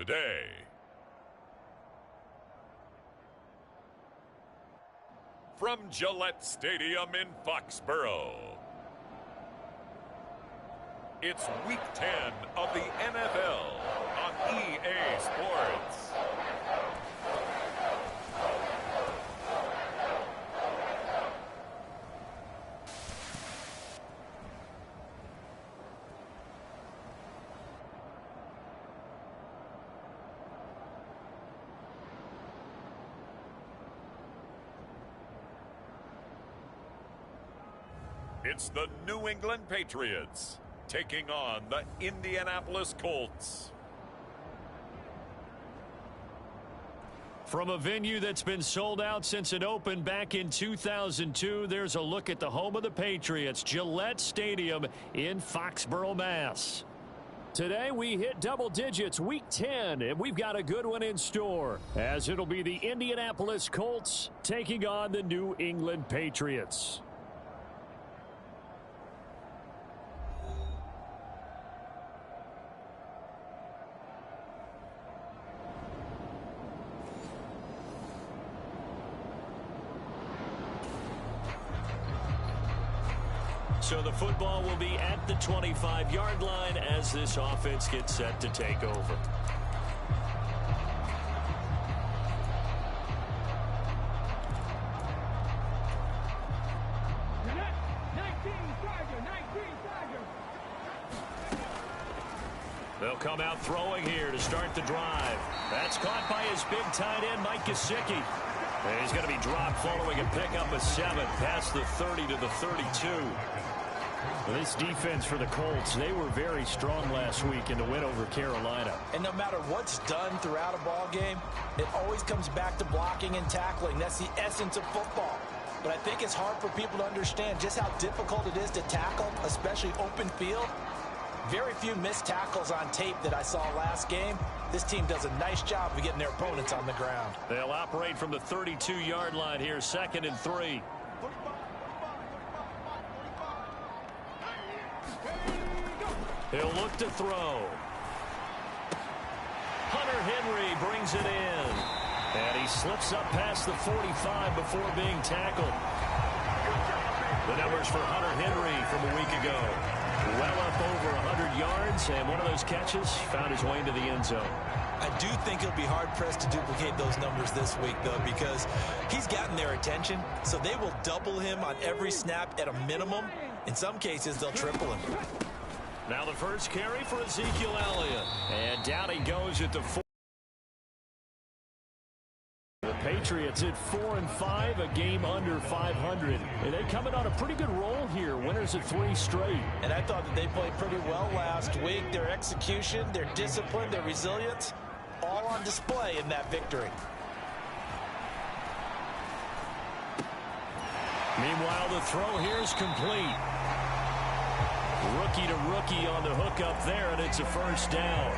today. From Gillette Stadium in Foxborough, it's Week 10 of the NFL on EA Sports. It's the New England Patriots taking on the Indianapolis Colts. From a venue that's been sold out since it opened back in 2002, there's a look at the home of the Patriots, Gillette Stadium in Foxborough, Mass. Today we hit double digits, Week 10, and we've got a good one in store, as it'll be the Indianapolis Colts taking on the New England Patriots. So the football will be at the 25-yard line as this offense gets set to take over. They'll come out throwing here to start the drive. That's caught by his big tight end, Mike Gesicki. And he's going to be dropped following a pickup of 7 past the 30 to the 32. Well, this defense for the Colts, they were very strong last week in the win over Carolina. And no matter what's done throughout a ball game, it always comes back to blocking and tackling. That's the essence of football. But I think it's hard for people to understand just how difficult it is to tackle, especially open field. Very few missed tackles on tape that I saw last game. This team does a nice job of getting their opponents on the ground. They'll operate from the 32-yard line here, 2nd and 3. He'll look to throw. Hunter Henry brings it in. And he slips up past the 45 before being tackled. The numbers for Hunter Henry from a week ago. Well up over 100 yards, and one of those catches found his way into the end zone. I do think he'll be hard-pressed to duplicate those numbers this week, though, because he's gotten their attention, so they will double him on every snap at a minimum. In some cases, they'll triple him. Now the first carry for Ezekiel Elliott. And down he goes at the 4. The Patriots at 4-5, a game under 500. And they coming on a pretty good roll here. Winners of 3 straight. And I thought that they played pretty well last week. Their execution, their discipline, their resilience, all on display in that victory. Meanwhile, the throw here is complete. Rookie to rookie on the hook up there, and it's a first down.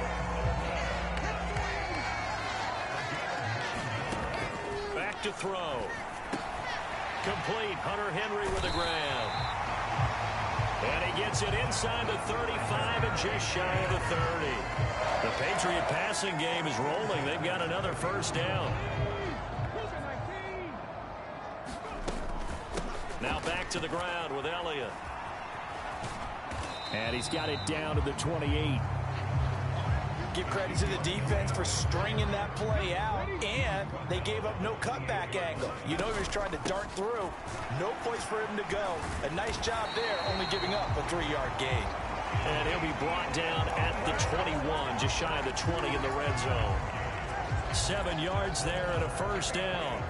Back to throw. Complete. Hunter Henry with a grab. And he gets it inside the 35 and just shy of the 30. The Patriot passing game is rolling. They've got another first down. Now back to the ground with Elliott. And he's got it down to the 28. Give credit to the defense for stringing that play out, and they gave up no cutback angle. You know he was trying to dart through. No place for him to go. A nice job there, only giving up a 3-yard gain. And he'll be brought down at the 21, just shy of the 20 in the red zone. 7 yards there and a first down.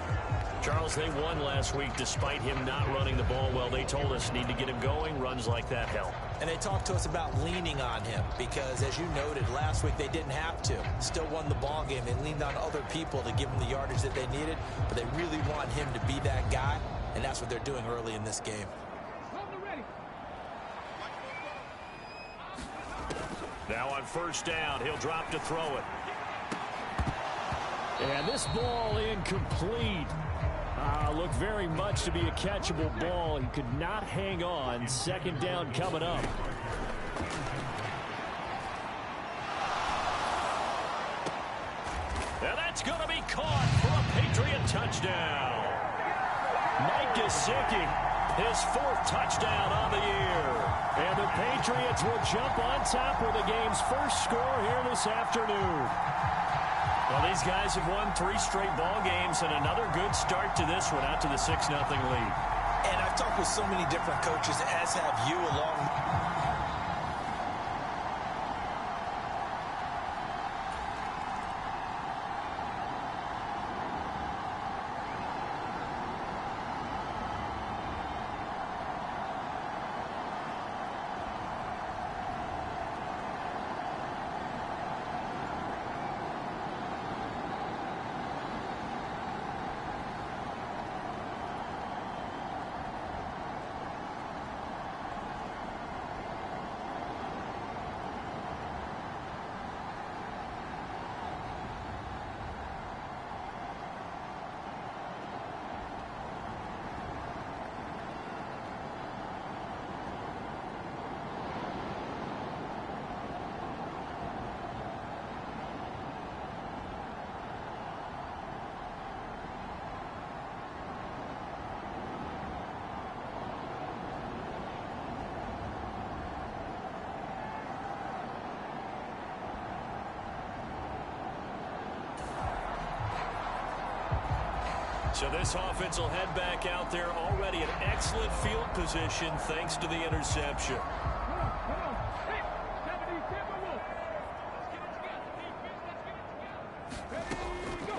Charles, they won last week despite him not running the ball well. They told us need to get him going. Runs like that help. And they talked to us about leaning on him because, as you noted, last week they didn't have to. Still won the ball game. They leaned on other people to give them the yardage that they needed, but they really want him to be that guy, and that's what they're doing early in this game. Now on first down, he'll drop to throw it. And this ball incomplete. Looked very much to be a catchable ball. He could not hang on. 2nd down coming up. That's going to be caught for a Patriot touchdown. Mike Gesicki, his 4th touchdown on the year. And the Patriots will jump on top with the game's first score here this afternoon. Well, these guys have won 3 straight ball games, and another good start to this one, out to the 6-0 lead. And I've talked with so many different coaches, as have you, along. So this offense will head back out there, already in excellent field position thanks to the interception.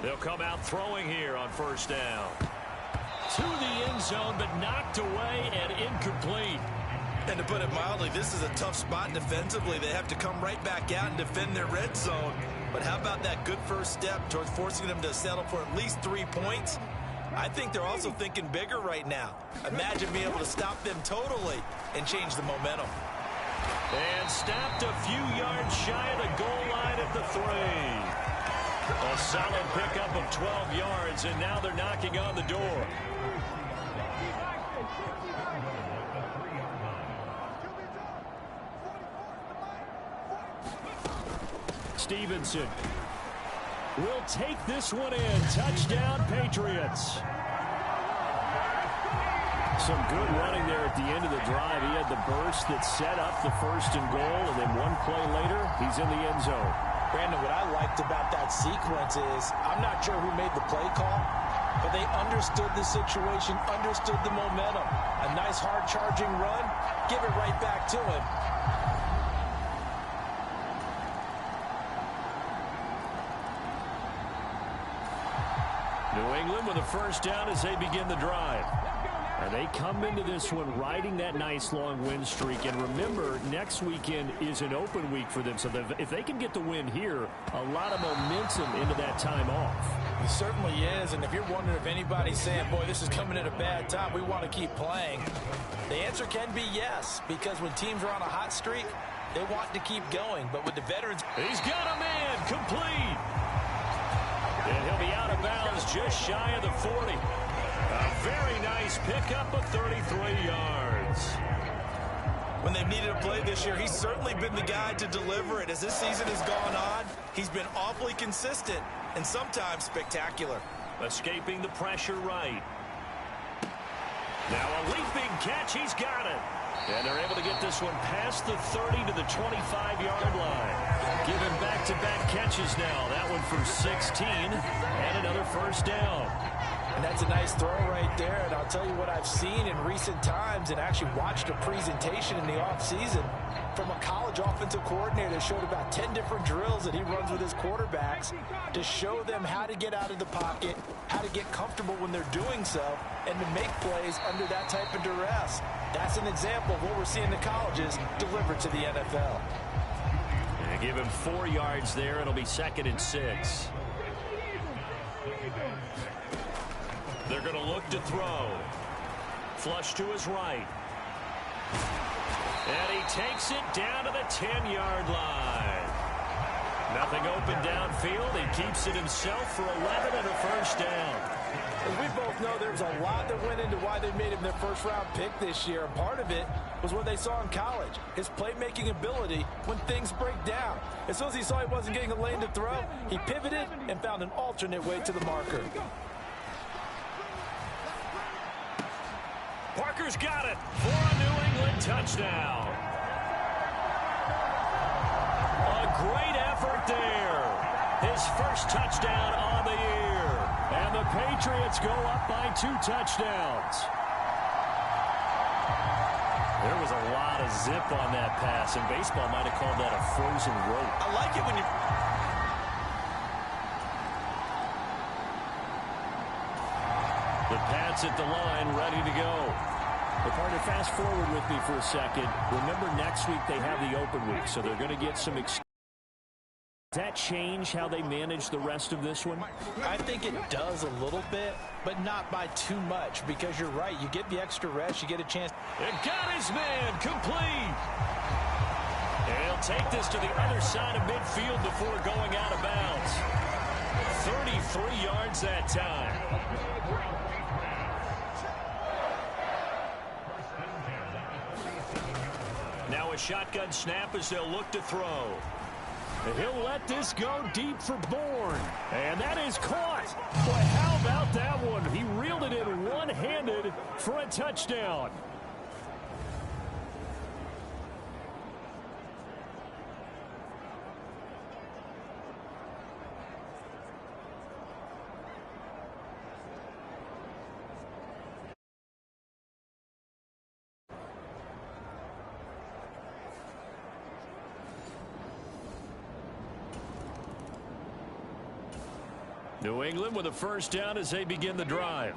They'll come out throwing here on 1st down. To the end zone, but knocked away and incomplete. And to put it mildly, this is a tough spot defensively. They have to come right back out and defend their red zone. But how about that good first step towards forcing them to settle for at least 3 points? I think they're also thinking bigger right now. Imagine being able to stop them totally and change the momentum. And stopped a few yards shy of the goal line at the 3. A solid pickup of 12 yards, and now they're knocking on the door. Stevenson will take this one in. Touchdown, Patriots. Some good running there at the end of the drive. He had the burst that set up the 1st and goal, and then one play later, he's in the end zone. Brandon, what I liked about that sequence is, I'm not sure who made the play call, but they understood the situation, understood the momentum. A nice hard-charging run, give it right back to him. New England with a 1st down as they begin the drive. And they come into this one riding that nice long win streak. And remember, next weekend is an open week for them. So if they can get the win here, a lot of momentum into that time off. It certainly is. And if you're wondering if anybody's saying, boy, this is coming at a bad time, we want to keep playing, the answer can be yes. Because when teams are on a hot streak, they want to keep going. But with the veterans... He's got a man complete. And he'll be out of bounds just shy of the 40. A very nice pickup of 33 yards. When they've needed a play this year, he's certainly been the guy to deliver it. As this season has gone on, he's been awfully consistent and sometimes spectacular. Escaping the pressure right. Now a leaping catch. He's got it. And they're able to get this one past the 30 to the 25-yard line. Giving back-to-back catches now. That one for 16 and another 1st down. And that's a nice throw right there. And I'll tell you what I've seen in recent times and actually watched a presentation in the offseason from a college offensive coordinator that showed about 10 different drills that he runs with his quarterbacks to show them how to get out of the pocket, how to get comfortable when they're doing so, and to make plays under that type of duress. That's an example of what we're seeing the colleges deliver to the NFL. And give him 4 yards there. It'll be 2nd and 6. They're going to look to throw. Flush to his right. And he takes it down to the 10-yard line. Nothing open downfield. He keeps it himself for 11 and a 1st down. As we both know, there's a lot that went into why they made him their first-round pick this year. And part of it was what they saw in college, his playmaking ability when things break down. As soon as he saw he wasn't getting a lane to throw, he pivoted and found an alternate way to the marker. Parker's got it for a New England touchdown. A great effort there. His first touchdown on the year. And the Patriots go up by 2 touchdowns. There was a lot of zip on that pass, and baseball might have called that a frozen rope. I like it when you... The Pats at the line, ready to go. Well, partner, fast forward with me for a second. Remember, next week they have the open week, so they're going to get some... Does that change how they manage the rest of this one? I think it does a little bit, but not by too much, because you're right. You get the extra rest. You get a chance. It got his man complete. And he'll take this to the other side of midfield before going out of bounds. 33 yards that time. Now a shotgun snap as they'll look to throw. He'll let this go deep for Bourne. And that is caught. Boy, how about that one? He reeled it in one-handed for a touchdown. New England with a first down as they begin the drive.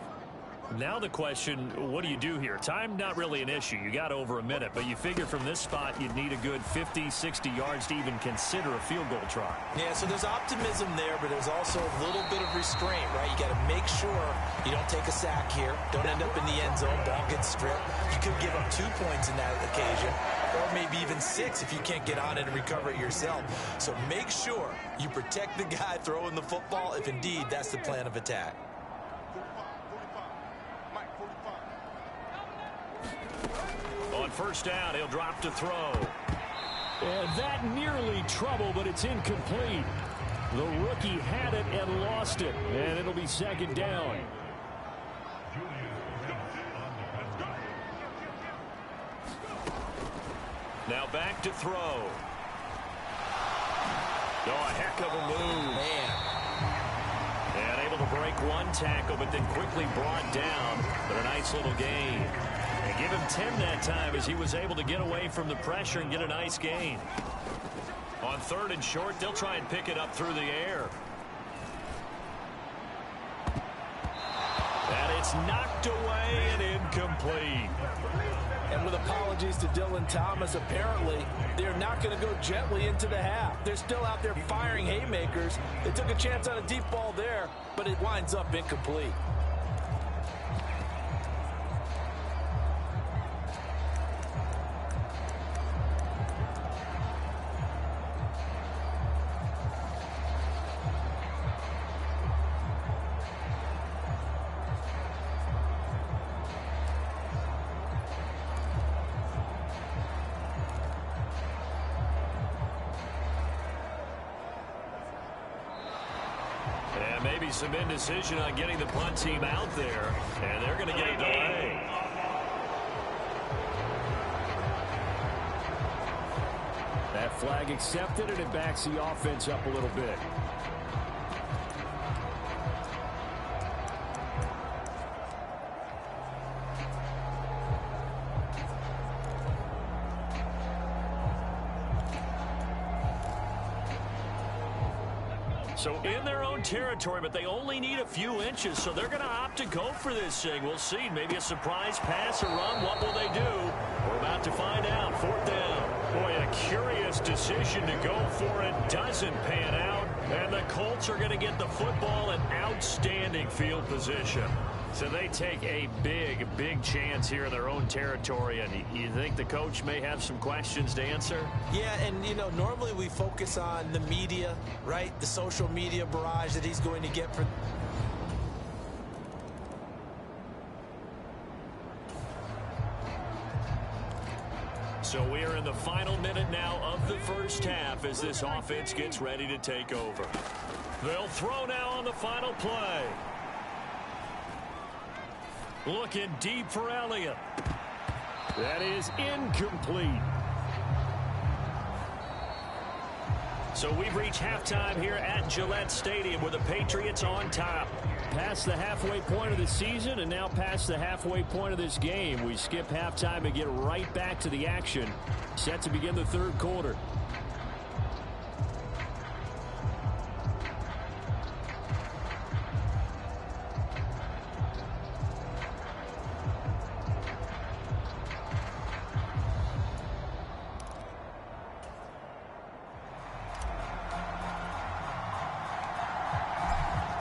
Now the question, what do you do here? Time not really an issue. You got over a minute, but you figure from this spot you'd need a good 50, 60 yards to even consider a field goal try. Yeah, so there's optimism there, but there's also a little bit of restraint, right? You got to make sure you don't take a sack here. Don't end up in the end zone. Ball gets stripped. You could give up 2 points in that occasion, or maybe even 6 if you can't get on it and recover it yourself. So make sure you protect the guy throwing the football if indeed that's the plan of attack. On first down, he'll drop to throw. And that nearly trouble, but it's incomplete. The rookie had it and lost it, and it'll be second down. Now back to throw. Oh, a heck of a move. Man. And able to break one tackle, but then quickly brought down. But a nice little gain. And give him 10 that time as he was able to get away from the pressure and get a nice gain. On third and short, they'll try and pick it up through the air. And it's knocked away and incomplete. And with apologies to Dylan Thomas, apparently they're not going to go gently into the half. They're still out there firing haymakers. They took a chance on a deep ball there, but it winds up incomplete. Maybe some indecision on getting the punt team out there, and they're going to get a delay. That flag accepted, and it backs the offense up a little bit. So in their own territory, but they only need a few inches, so they're going to opt to go for this thing. We'll see. Maybe a surprise pass or run. What will they do? We're about to find out. Fourth down. Boy, a curious decision to go for it. Doesn't pan out. And the Colts are going to get the football in outstanding field position. So they take a big, big chance here in their own territory. And you think the coach may have some questions to answer? Yeah, and, you know, normally we focus on the media, right? The social media barrage that he's going to get for... So we're in the final minute now of the first half as this offense gets ready to take over. They'll throw now on the final play. Looking deep for Elliott. That is incomplete. So we've reached halftime here at Gillette Stadium with the Patriots on top. Past the halfway point of the season and now past the halfway point of this game. We skip halftime and get right back to the action. Set to begin the third quarter.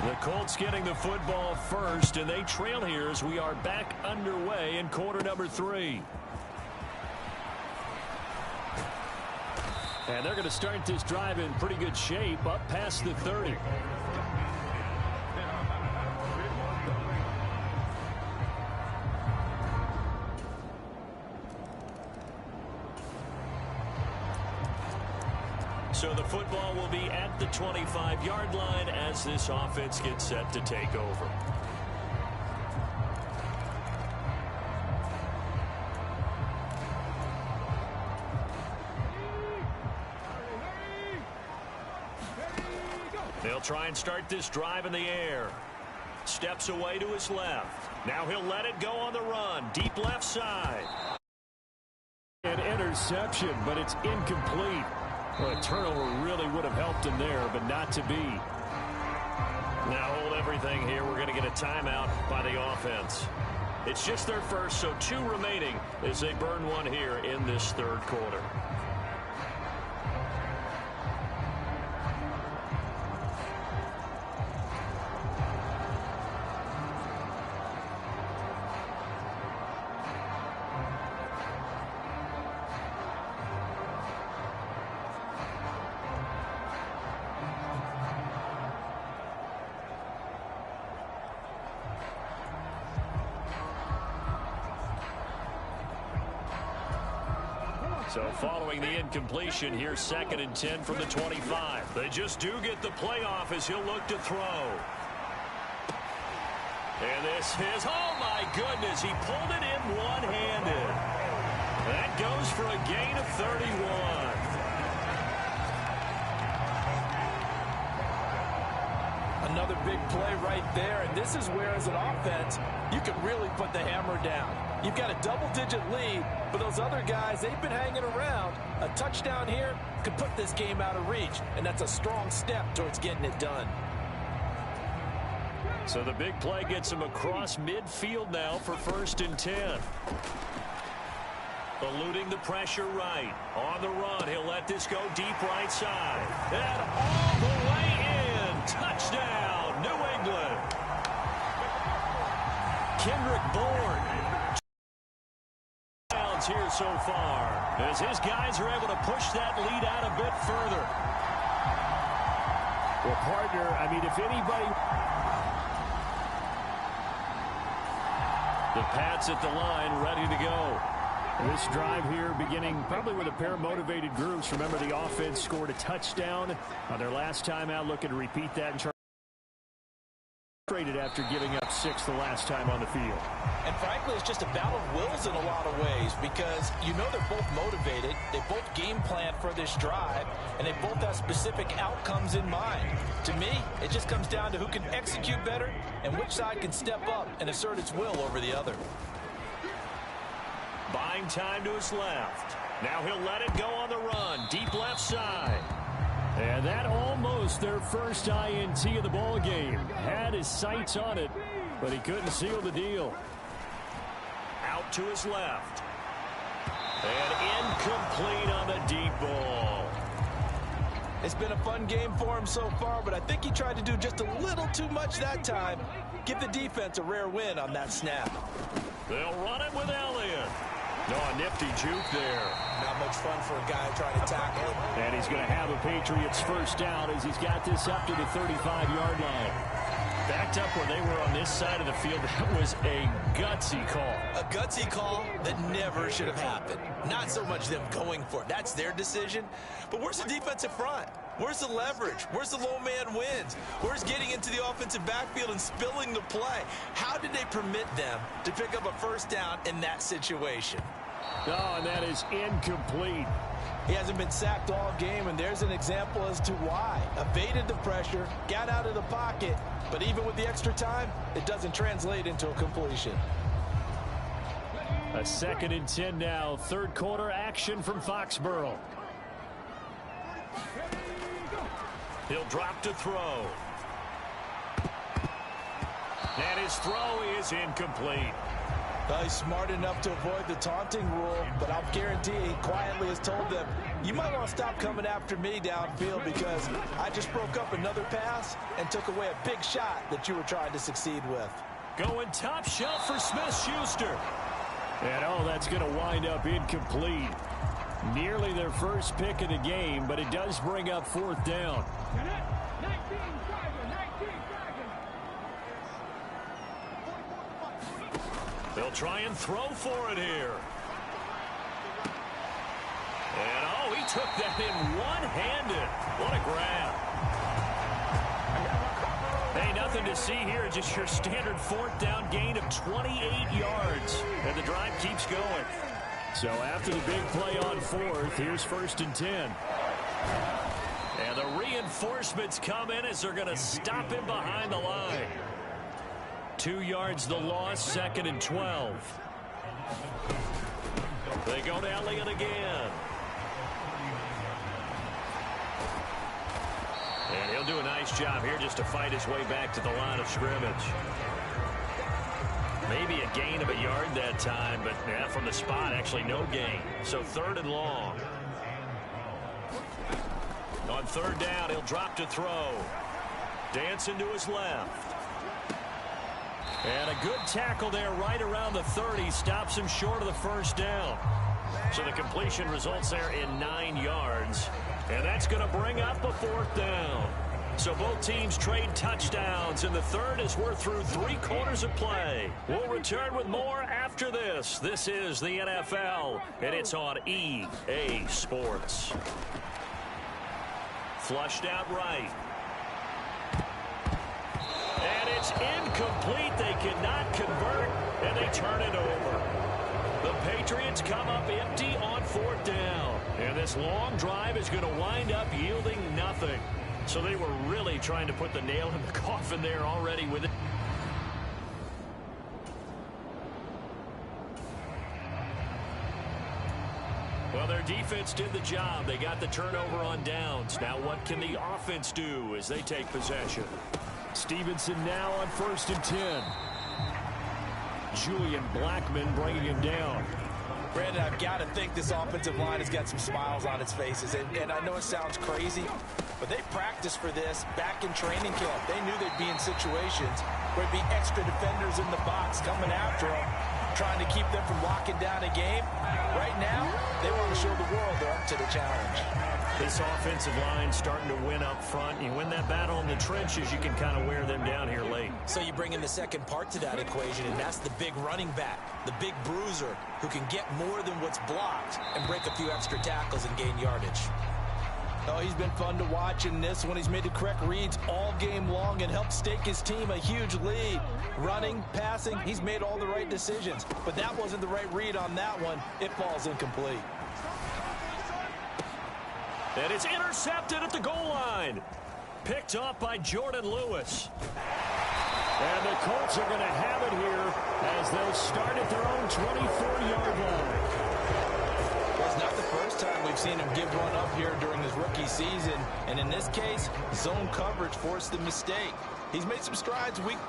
The Colts getting the football first, and they trail here as we are back underway in quarter number 3. And they're going to start this drive in pretty good shape up past the 30. So the football will be at the 25-yard line as this offense gets set to take over. They'll try and start this drive in the air. Steps away to his left. Now he'll let it go on the run. Deep left side. An interception, but it's incomplete. Well, a turnover really would have helped him there, but not to be. Now hold everything here. We're going to get a timeout by the offense. It's just their first, so 2 remaining as they burn one here in this third quarter. So following the incompletion, here's 2nd and 10 from the 25. They just do get the playoff as he'll look to throw. And this is, oh my goodness, he pulled it in one-handed. That goes for a gain of 31. Another big play right there, and this is where, as an offense, you can really put the hammer down. You've got a double-digit lead, but those other guys, they've been hanging around. A touchdown here could put this game out of reach, and that's a strong step towards getting it done. So the big play gets him across midfield now for 1st and 10. Eluding the pressure right. On the run, he'll let this go deep right side. And all the way in. Touchdown, New England. Kendrick Bourne. Here so far as his guys are able to push that lead out a bit further. Well, partner, I mean, if anybody... The Pats at the line, ready to go. This drive here beginning probably with a pair of motivated groups. Remember, the offense scored a touchdown on their last time out, looking to repeat that and traded after giving up 6 the last time on the field. And frankly, it's just a battle of wills in a lot of ways because you know they're both motivated, they both game plan for this drive, and they both have specific outcomes in mind. To me, it just comes down to who can execute better and which side can step up and assert its will over the other. Buying time to his left. Now he'll let it go on the run. Deep left side. And that almost their first INT of the ball game. Had his sights on it, but he couldn't seal the deal. Out to his left. And incomplete on the deep ball. It's been a fun game for him so far, but I think he tried to do just a little too much that time. Give the defense a rare win on that snap. They'll run it with Elliott. No, a nifty juke there. Not much fun for a guy trying to tackle him. And he's going to have a Patriots first down as he's got this up to the 35-yard line. Backed up where they were on this side of the field, that was a gutsy call. A gutsy call that never should have happened. Not so much them going for it. That's their decision. But where's the defensive front? Where's the leverage? Where's the low man wins? Where's getting into the offensive backfield and spilling the play? How did they permit them to pick up a first down in that situation? Oh, and that is incomplete. He hasn't been sacked all game, and there's an example as to why. Evaded the pressure, got out of the pocket, but even with the extra time, it doesn't translate into a completion. A 2nd and 10 now. Third quarter action from Foxborough. He'll drop to throw. And his throw is incomplete. Well, he's smart enough to avoid the taunting rule, but I'll guarantee he quietly has told them, you might want to stop coming after me downfield because I just broke up another pass and took away a big shot that you were trying to succeed with. Going top shelf for Smith-Schuster. And, oh, that's going to wind up incomplete. Nearly their first pick of the game, but it does bring up 4th down. They'll try and throw for it here. And, oh, he took that in one-handed. What a grab. Hey, nothing to see here. Just your standard 4th down gain of 28 yards. And the drive keeps going. So after the big play on 4th, here's 1st and 10. And the reinforcements come in as they're going to stop him behind the line. 2 yards the loss, 2nd and 12. They go to Elliott again. And he'll do a nice job here just to fight his way back to the line of scrimmage. Maybe a gain of a yard that time, but yeah, from the spot, actually no gain. So 3rd and long. On 3rd down, he'll drop to throw. Dancing to his left. And a good tackle there right around the 30. Stops him short of the first down. So the completion results there in 9 yards. And that's going to bring up a 4th down. So both teams trade touchdowns, and the third as we're through 3 quarters of play. We'll return with more after this. This is the NFL, and it's on EA Sports. Flushed out right. And it's incomplete. They cannot convert, and they turn it over. The Patriots come up empty on 4th down. And this long drive is going to wind up yielding nothing. So they were really trying to put the nail in the coffin there already with it. Well, their defense did the job. They got the turnover on downs. Now what can the offense do as they take possession? Stevenson now on 1st and 10. Julian Blackman bringing him down. Brandon, I've got to think this offensive line has got some smiles on its faces. And I know it sounds crazy, but they practiced for this back in training camp. They knew they'd be in situations where there'd be extra defenders in the box coming after them, trying to keep them from locking down a game. Right now, they want to show the world they're up to the challenge. This offensive line starting to win up front. You win that battle in the trenches, you can kind of wear them down here late. So you bring in the second part to that equation, and that's the big running back, the big bruiser, who can get more than what's blocked and break a few extra tackles and gain yardage. Oh, he's been fun to watch in this one. He's made the correct reads all game long and helped stake his team a huge lead. Running, passing, he's made all the right decisions. But that wasn't the right read on that one. It falls incomplete. And it's intercepted at the goal line. Picked up by Jordan Lewis. And the Colts are going to have it here as they'll start at their own 24-yard line. Well, it's not the first time we've seen him give one up here during his rookie season. And in this case, zone coverage forced the mistake. He's made some strides week.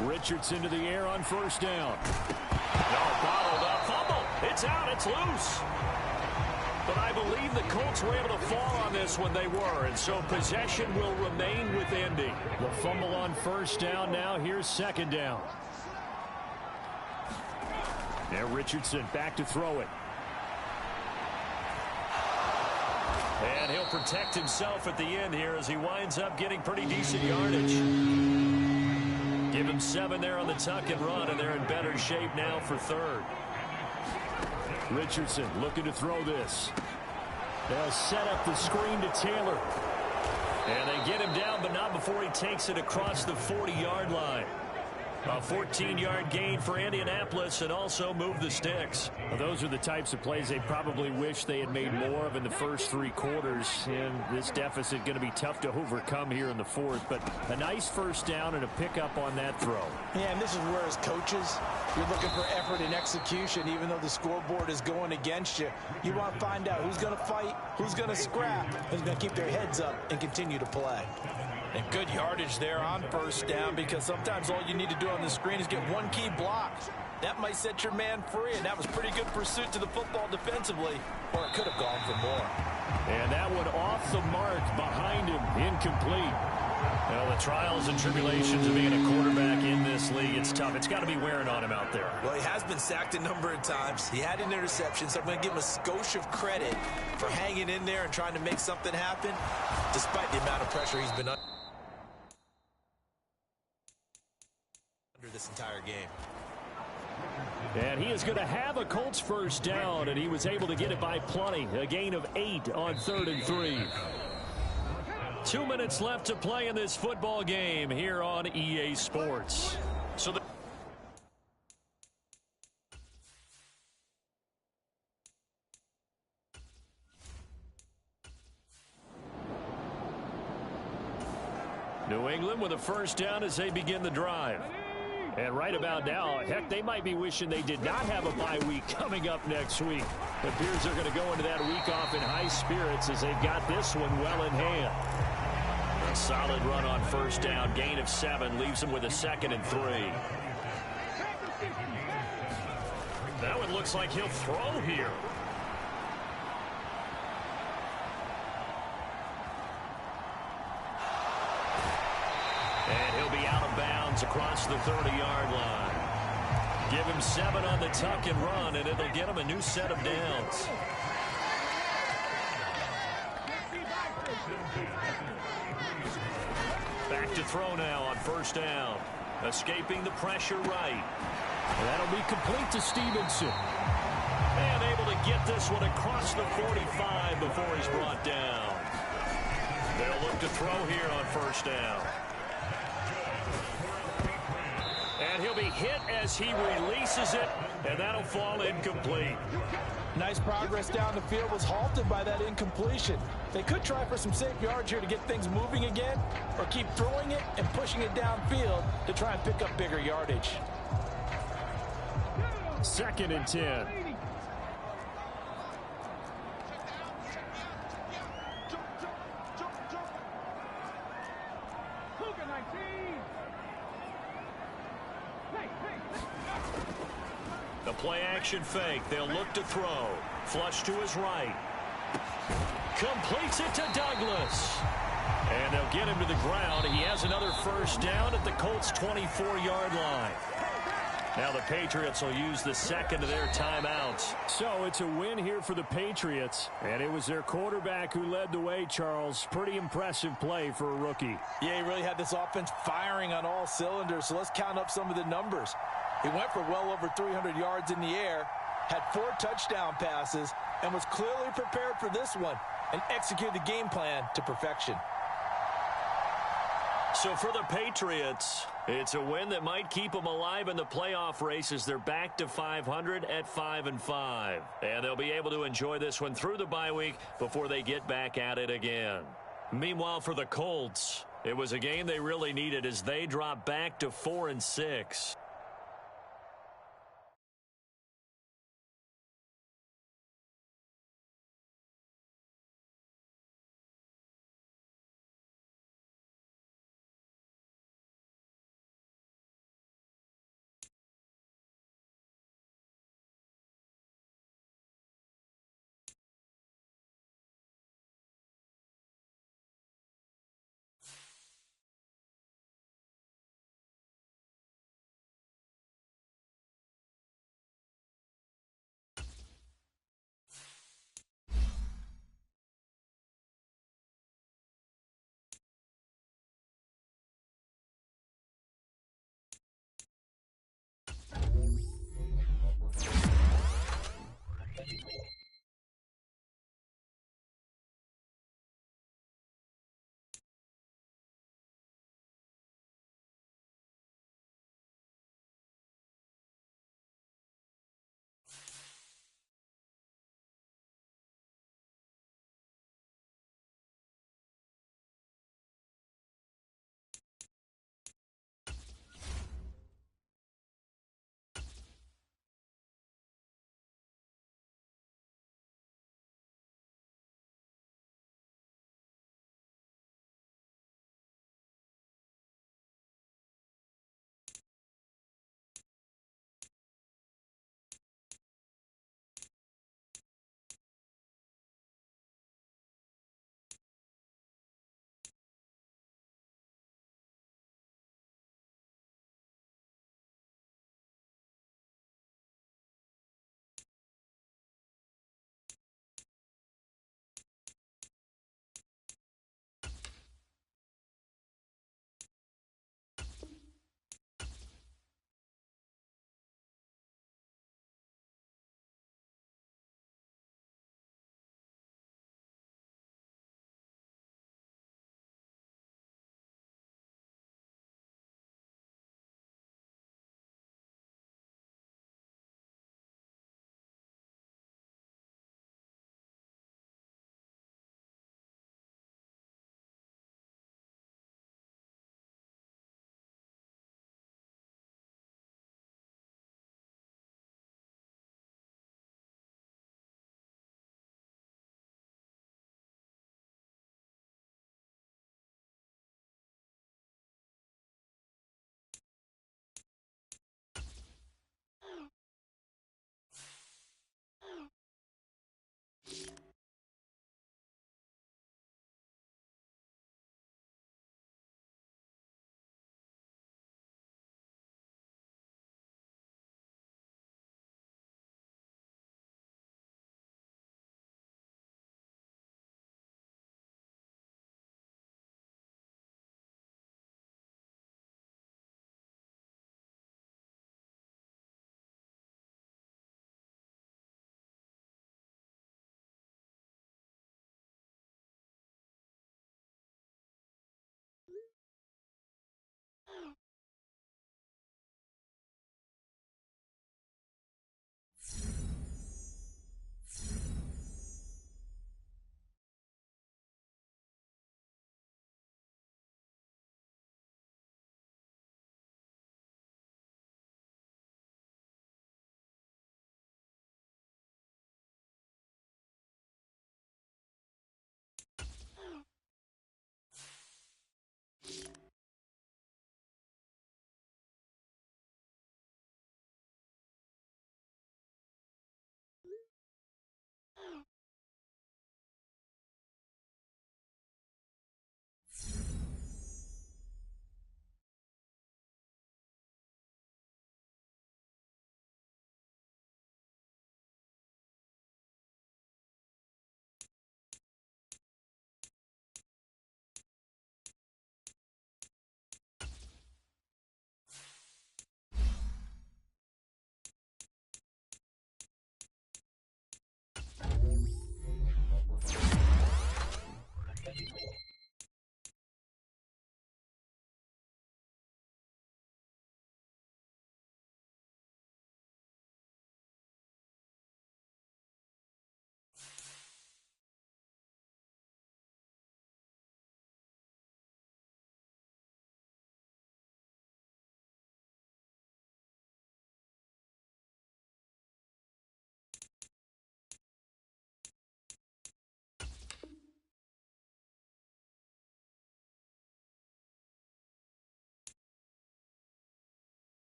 Richardson to the air on 1st down. No, bottled up. Fumble. It's out. It's loose. But I believe the Colts were able to fall on this when they were, and so possession will remain with Indy. The fumble on 1st down. Now here's 2nd down. And Richardson back to throw it. And he'll protect himself at the end here as he winds up getting pretty decent yardage. Give him 7 there on the tuck and run, and they're in better shape now for third. Richardson looking to throw this. They'll set up the screen to Taylor. And they get him down, but not before he takes it across the 40-yard line. A 14-yard gain for Indianapolis and also move the sticks. Well, those are the types of plays they probably wish they had made more of in the first 3 quarters. And this deficit going to be tough to overcome here in the fourth. But a nice first down and a pickup on that throw. Yeah, and this is where as coaches, you're looking for effort and execution. Even though the scoreboard is going against you, you want to find out who's going to fight, who's going to scrap, who's going to keep their heads up and continue to play. And good yardage there on first down, because sometimes all you need to do on the screen is get one key block. That might set your man free, and that was pretty good pursuit to the football defensively, or it could have gone for more. And that one off the mark behind him, incomplete. Well, the trials and tribulations of being a quarterback in this league, it's tough. It's got to be wearing on him out there. Well, he has been sacked a number of times. He had an interception, so I'm going to give him a skosh of credit for hanging in there and trying to make something happen, despite the amount of pressure he's been under this entire game. And he is going to have a Colts first down, and he was able to get it by plenty. A gain of 8 on 3rd and 3. 2 minutes left to play in this football game here on EA Sports. So New England with a first down as they begin the drive. And right about now, heck, they might be wishing they did not have a bye week coming up next week. It appears they're going to go into that week off in high spirits as they've got this one well in hand. A solid run on first down, gain of 7, leaves them with a 2nd and 3. That one looks like he'll throw here. And he'll be out of bounds across the 30-yard line. Give him 7 on the tuck and run, and it'll get him a new set of downs. Back to throw now on first down. Escaping the pressure right. That'll be complete to Stevenson. And able to get this one across the 45 before he's brought down. They'll look to throw here on first down. And he'll be hit as he releases it, and that'll fall incomplete. Nice progress down the field, was halted by that incompletion. They could try for some safe yards here to get things moving again, or keep throwing it and pushing it downfield to try and pick up bigger yardage. 2nd and 10. The play action fake. They'll look to throw. Flush to his right. Completes it to Douglas. And they'll get him to the ground. He has another first down at the Colts' 24-yard line. Now the Patriots will use the 2nd of their timeouts. So it's a win here for the Patriots. And it was their quarterback who led the way, Charles. Pretty impressive play for a rookie. Yeah, he really had this offense firing on all cylinders. So let's count up some of the numbers. He went for well over 300 yards in the air, had 4 touchdown passes, and was clearly prepared for this one and executed the game plan to perfection. So for the Patriots, it's a win that might keep them alive in the playoff race as they're back to 500 at 5-5. And they'll be able to enjoy this one through the bye week before they get back at it again. Meanwhile, for the Colts, it was a game they really needed as they drop back to 4-6.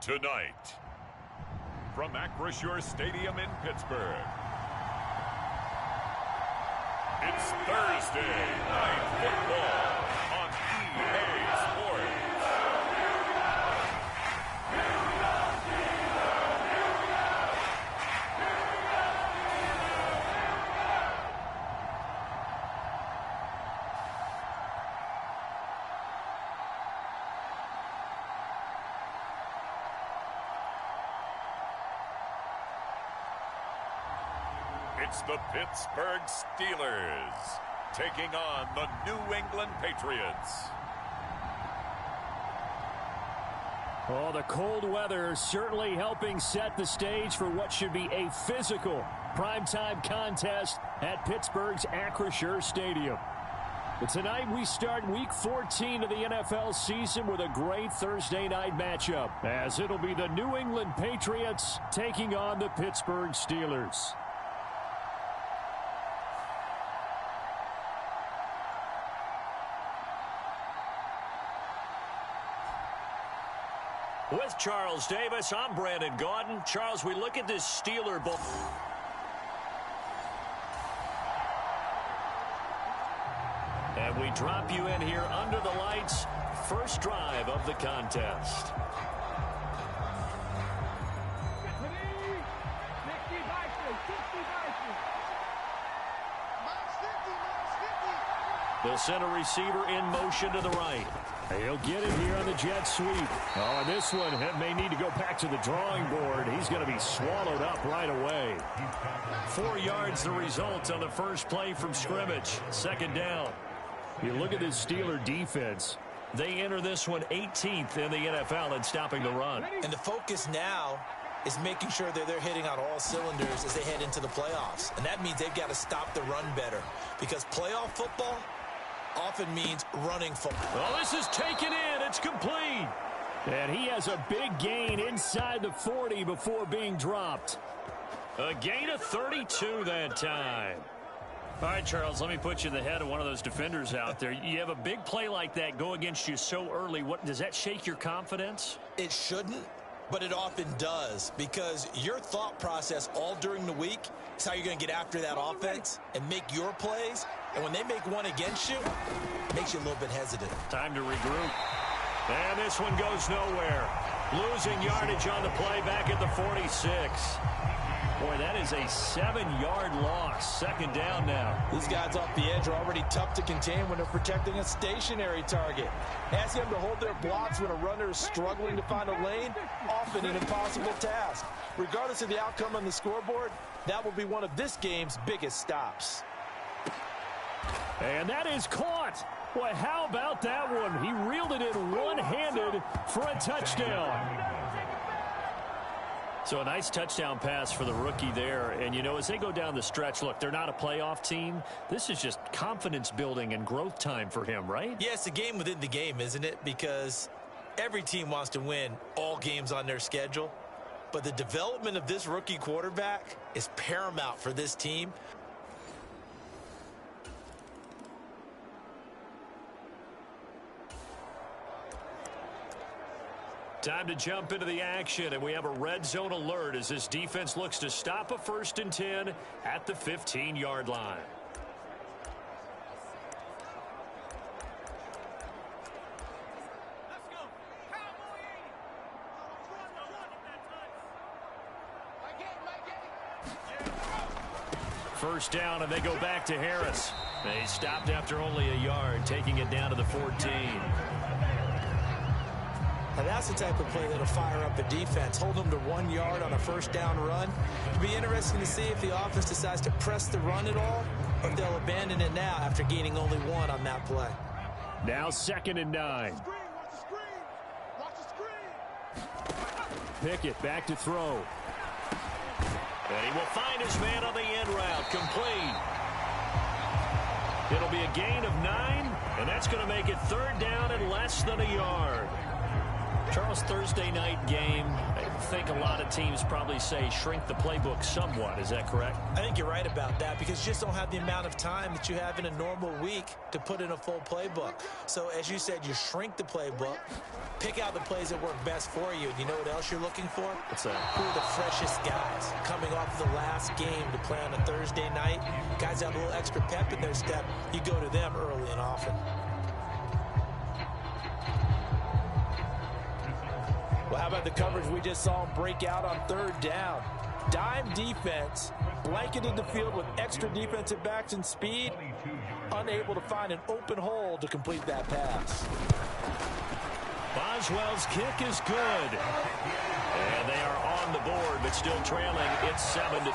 Tonight, from Acrisure Stadium in Pittsburgh, it's Thursday Night Football on EA Sports. It's the Pittsburgh Steelers taking on the New England Patriots. Well, the cold weather certainly helping set the stage for what should be a physical primetime contest at Pittsburgh's Acrisure Stadium. But tonight we start Week 14 of the NFL season with a great Thursday night matchup, as it'll be the New England Patriots taking on the Pittsburgh Steelers. With Charles Davis, I'm Brandon Gaudin. Charles, we look at this Steeler ball. And we drop you in here under the lights. First drive of the contest. They'll send a receiver in motion to the right. He'll get it here on the jet sweep. Oh, and this one may need to go back to the drawing board. He's going to be swallowed up right away. 4 yards the result on the first play from scrimmage. Second down. You look at this Steeler defense. They enter this one 18th in the NFL in stopping the run. And the focus now is making sure that they're hitting on all cylinders as they head into the playoffs. And that means they've got to stop the run better, because playoff football often means running football. Well, this is taken in. It's complete. And he has a big gain inside the 40 before being dropped. A gain of 32 that time. All right, Charles, let me put you in the head of one of those defenders out there. You have a big play like that go against you so early. What does that shake your confidence? It shouldn't, but it often does, because your thought process all during the week is how you're going to get after that offense and make your plays. And when they make one against you, it makes you a little bit hesitant. Time to regroup. And this one goes nowhere. Losing yardage on the play back at the 46. Boy, that is a 7-yard loss. Second down now. These guys off the edge are already tough to contain when they're protecting a stationary target. Ask them to hold their blocks when a runner is struggling to find a lane, often an impossible task. Regardless of the outcome on the scoreboard, that will be one of this game's biggest stops. And that is caught. Boy, how about that one? He reeled it in one-handed for a touchdown. So a nice touchdown pass for the rookie there. And, you know, as they go down the stretch, look, they're not a playoff team. This is just confidence building and growth time for him, right? Yeah, it's a game within the game, isn't it? Because every team wants to win all games on their schedule. But the development of this rookie quarterback is paramount for this team. Time to jump into the action, and we have a red zone alert as this defense looks to stop a 1st and 10 at the 15-yard line. First down, and they go back to Harris. They stopped after only a yard, taking it down to the 14. Now that's the type of play that'll fire up a defense. Hold them to 1 yard on a first down run. It'll be interesting to see if the offense decides to press the run at all, or if they'll abandon it now after gaining only 1 on that play. Now 2nd and 9. Pickett back to throw. And he will find his man on the end route. Complete. It'll be a gain of 9, and that's going to make it 3rd down and less than a yard. Charles, Thursday night game, I think a lot of teams probably say shrink the playbook somewhat. Is that correct? I think you're right about that because you just don't have the amount of time that you have in a normal week to put in a full playbook. So as you said, you shrink the playbook, pick out the plays that work best for you. And you know what else you're looking for? What's that? Who are the freshest guys coming off the last game to play on a Thursday night? Guys have a little extra pep in their step. You go to them early and often. Well, how about the coverage we just saw him break out on third down? Dime defense, blanketed the field with extra defensive backs and speed, unable to find an open hole to complete that pass. Boswell's kick is good. And they are on the board, but still trailing. It's 7-3.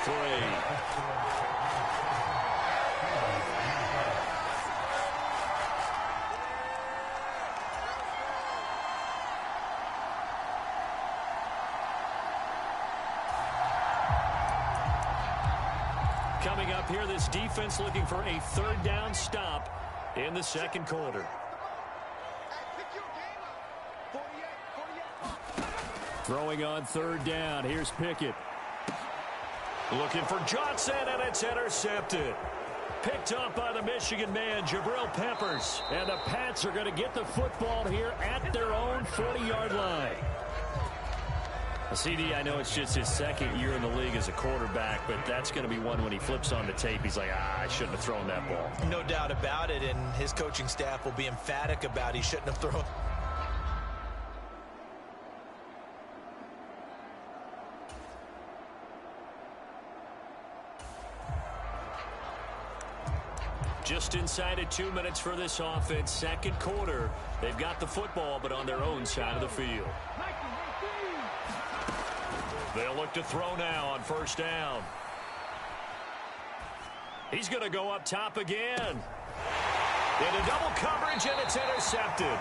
Coming up here, this defense looking for a third down stop in the second quarter. Throwing on third down. Here's Pickett. Looking for Johnson, and it's intercepted. Picked up by the Michigan man, Jabril Peppers. And the Pats are going to get the football here at their own 40-yard line. CD, I know it's just his second year in the league as a quarterback, but that's going to be one when he flips on the tape. He's like, I shouldn't have thrown that ball. No doubt about it, and his coaching staff will be emphatic about he shouldn't have thrown. Just inside of 2 minutes for this offense. Second quarter. They've got the football, but on their own side of the field. They'll look to throw now on first down. He's going to go up top again. Into double coverage, and it's intercepted.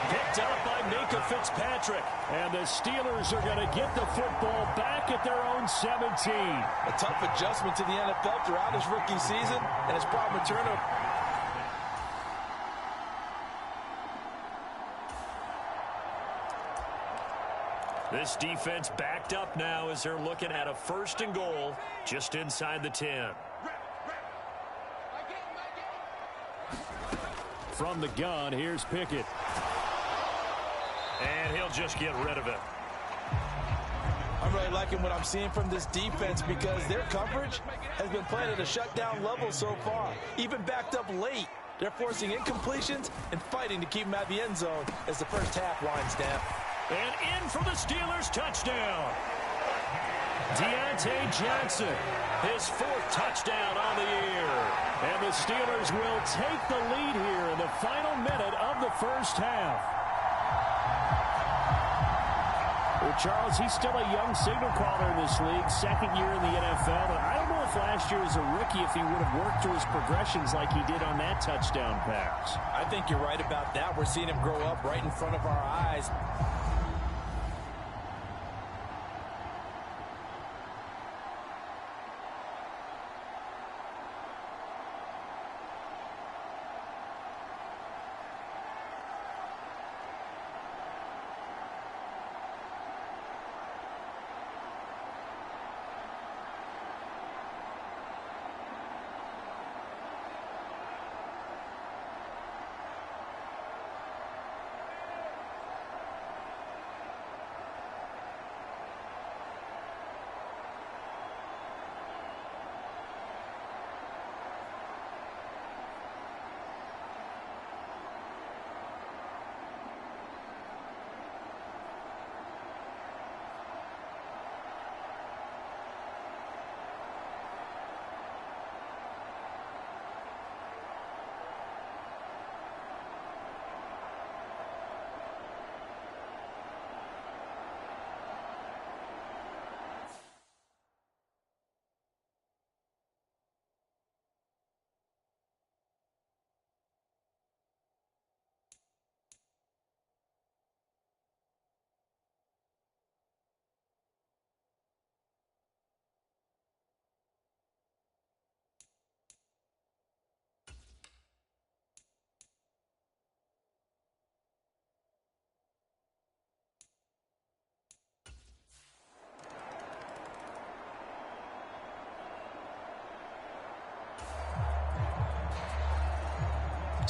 Picked up by Minka Fitzpatrick. And the Steelers are going to get the football back at their own 17. A tough adjustment to the NFL throughout his rookie season, and his problem with turnover. This defense backed up now as they're looking at a first and goal just inside the 10. From the gun, here's Pickett. And he'll just get rid of it. I'm really liking what I'm seeing from this defense because their coverage has been played at a shutdown level so far. Even backed up late, they're forcing incompletions and fighting to keep them at the end zone as the first half winds down. And in for the Steelers, touchdown. Deontay Johnson, his fourth touchdown on the year. And the Steelers will take the lead here in the final minute of the first half. Well, Charles, he's still a young signal caller in this league, second year in the NFL. And I don't know if last year as a rookie if he would have worked through his progressions like he did on that touchdown pass. I think you're right about that. We're seeing him grow up right in front of our eyes.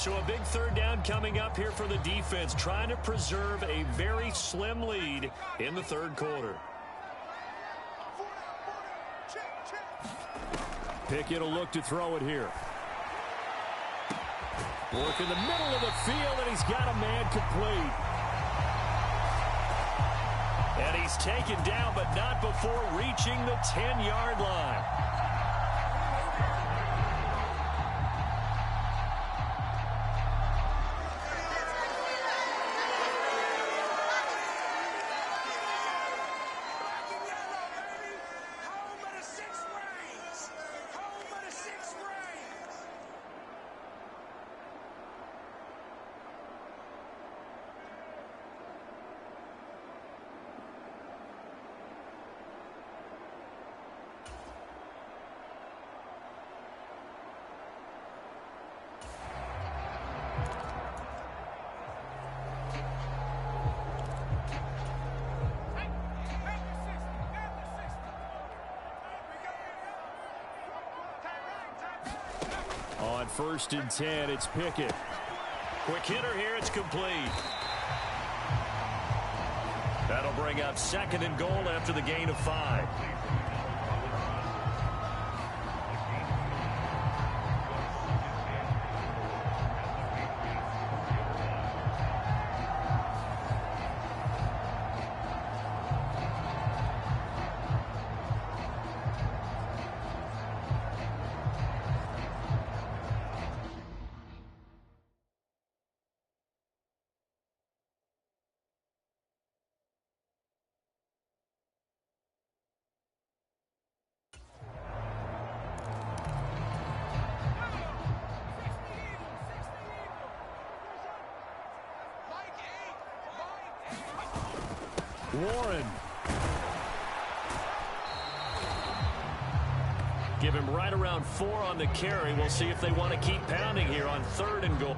So a big third down coming up here for the defense, trying to preserve a very slim lead in the third quarter. Pickett will look to throw it here. Work in the middle of the field, and he's got a man complete. And he's taken down, but not before reaching the 10-yard line. On 1st and 10, it's Pickett. Quick hitter here, it's complete. That'll bring up 2nd and goal after the gain of 5. Warren. Give him right around 4 on the carry. We'll see if they want to keep pounding here on 3rd and goal.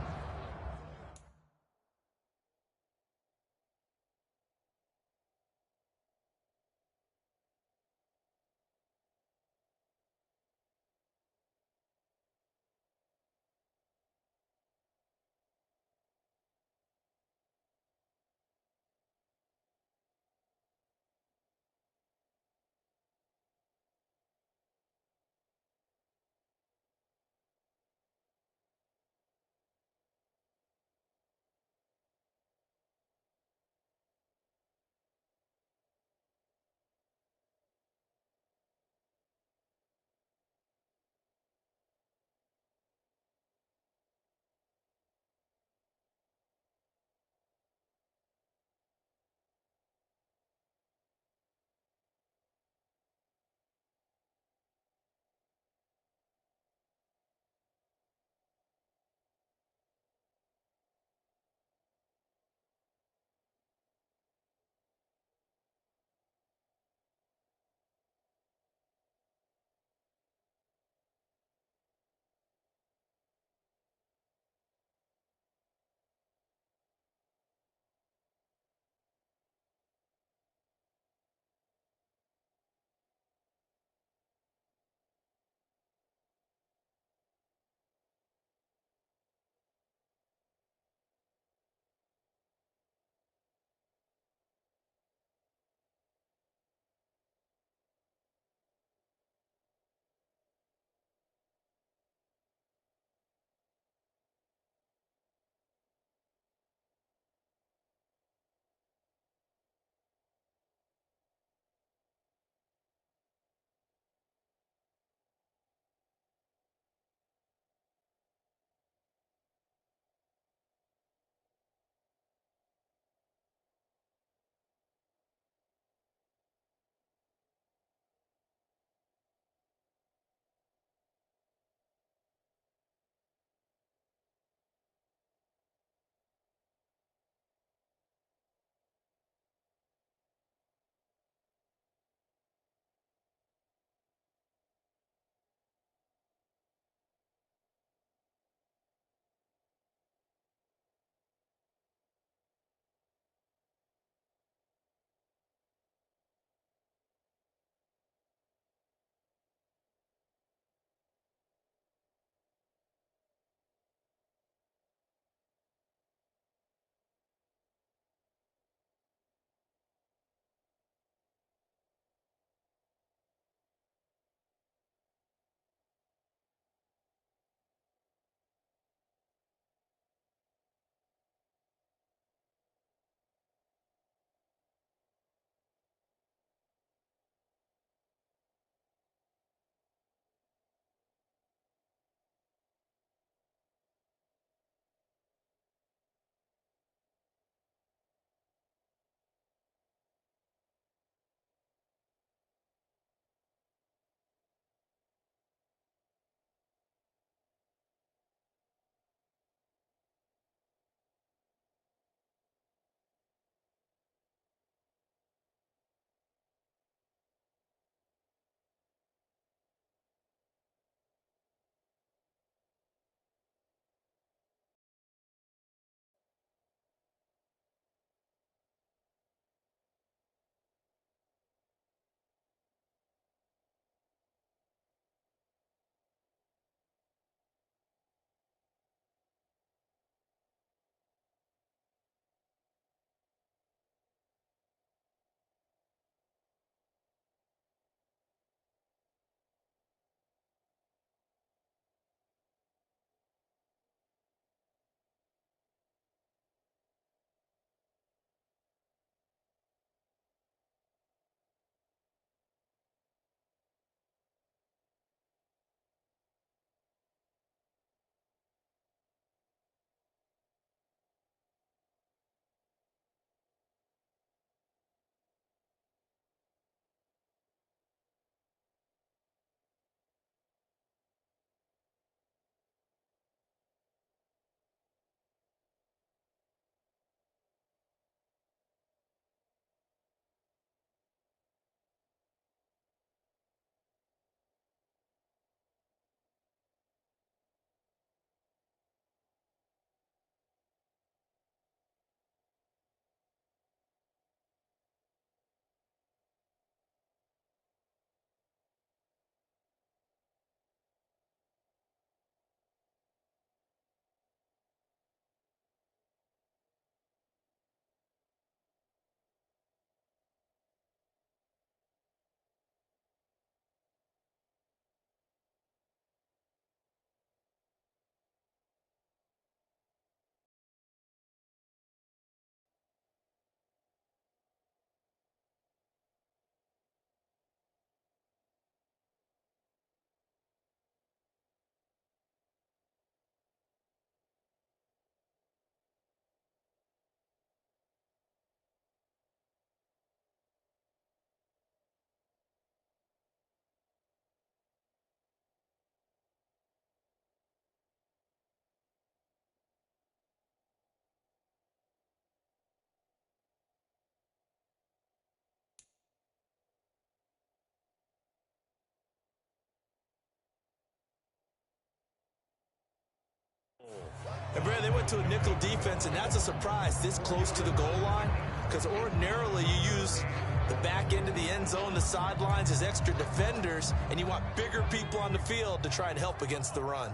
went to a nickel defense, and that's a surprise this close to the goal line, because ordinarily you use the back end of the end zone, the sidelines as extra defenders, and you want bigger people on the field to try and help against the run.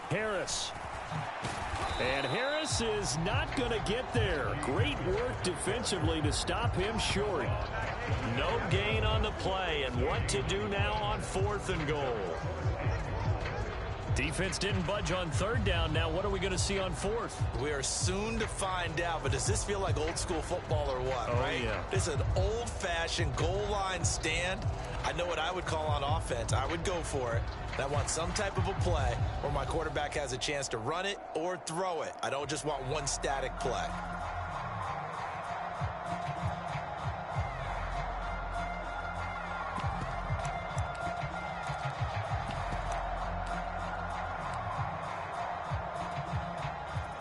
Harris. And Harris is not going to get there. Great work defensively to stop him short. No gain on the play, and what to do now on 4th and goal. Defense didn't budge on 3rd down. Now what are we going to see on 4th? We are soon to find out, but does this feel like old school football or what, right? Yeah. This is an old-fashioned goal line stand. I know what I would call on offense. I would go for it. I want some type of a play where my quarterback has a chance to run it or throw it. I don't just want one static play.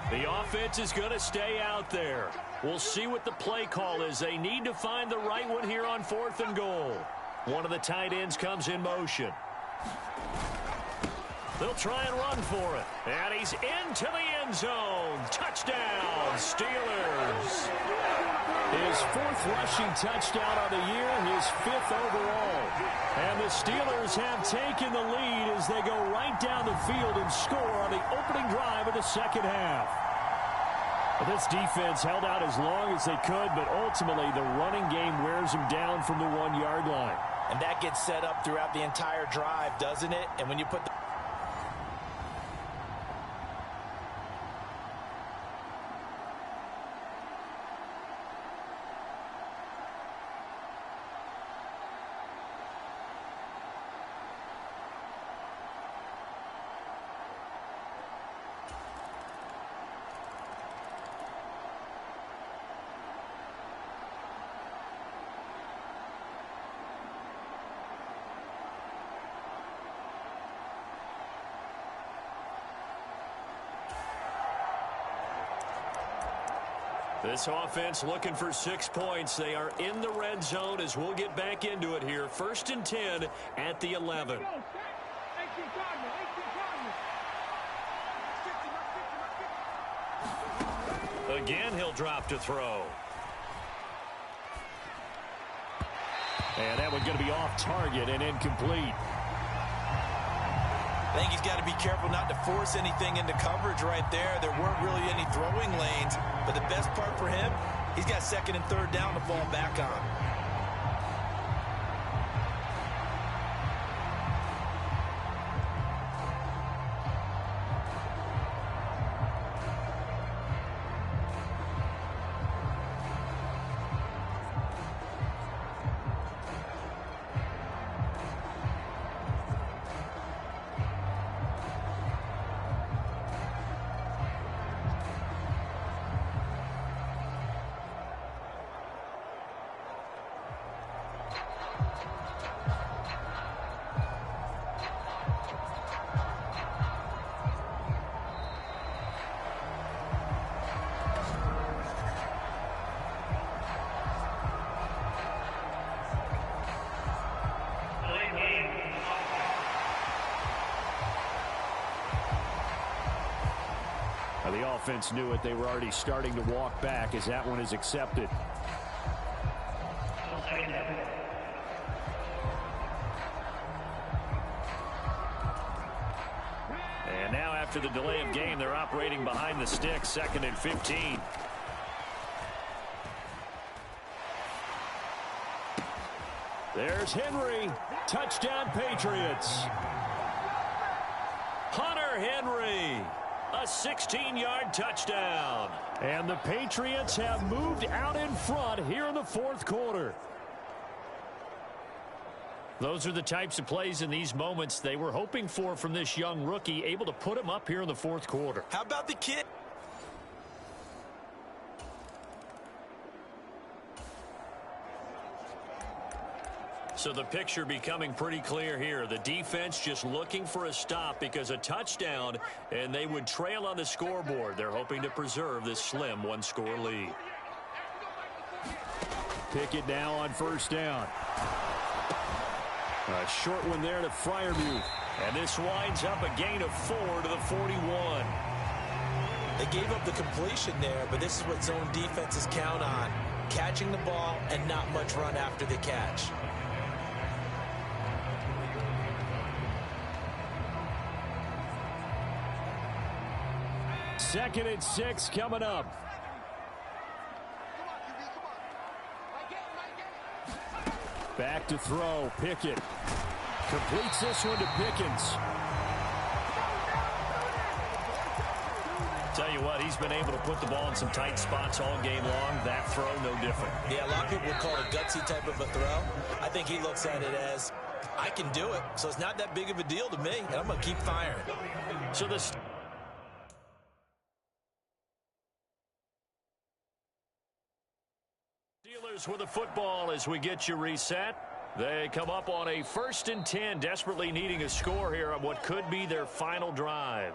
The offense is going to stay out there. We'll see what the play call is. They need to find the right one here on 4th and goal. One of the tight ends comes in motion. They'll try and run for it. And he's into the end zone. Touchdown, Steelers. His 4th rushing touchdown of the year, his 5th overall. And the Steelers have taken the lead as they go right down the field and score on the opening drive of the second half. This defense held out as long as they could, but ultimately the running game wears them down from the 1-yard line. And that gets set up throughout the entire drive, doesn't it? And when you put the This offense looking for 6 points. They are in the red zone as we'll get back into it here. 1st and 10 at the 11. Again, he'll drop to throw. And that one's going to be off target and incomplete. I think he's got to be careful not to force anything into coverage right there. There weren't really any throwing lanes, but the best part for him, he's got 2nd and 3rd down to fall back on. The offense knew it. They were already starting to walk back as that one is accepted. And now after the delay of game, they're operating behind the sticks, 2nd and 15. There's Henry. Touchdown, Patriots. Hunter Henry. A 16-yard touchdown. And the Patriots have moved out in front here in the 4th quarter. Those are the types of plays in these moments they were hoping for from this young rookie, able to put him up here in the 4th quarter. How about the kid? So the picture becoming pretty clear here. The defense just looking for a stop because a touchdown, and they would trail on the scoreboard. They're hoping to preserve this slim 1-score lead. Pickett now on 1st down. A short one there to Fryermuth. And this winds up a gain of 4 to the 41. They gave up the completion there, but this is what zone defenses count on. Catching the ball and not much run after the catch. Second and 6 coming up. Back to throw. Pickett completes this one to Pickens. Tell you what, he's been able to put the ball in some tight spots all game long. That throw, no different. Yeah, a lot of people would call it a gutsy type of a throw. I think he looks at it as, I can do it, so it's not that big of a deal to me, and I'm going to keep firing. So this Steelers with the football as we get you reset. They come up on a 1st and 10, desperately needing a score here on what could be their final drive.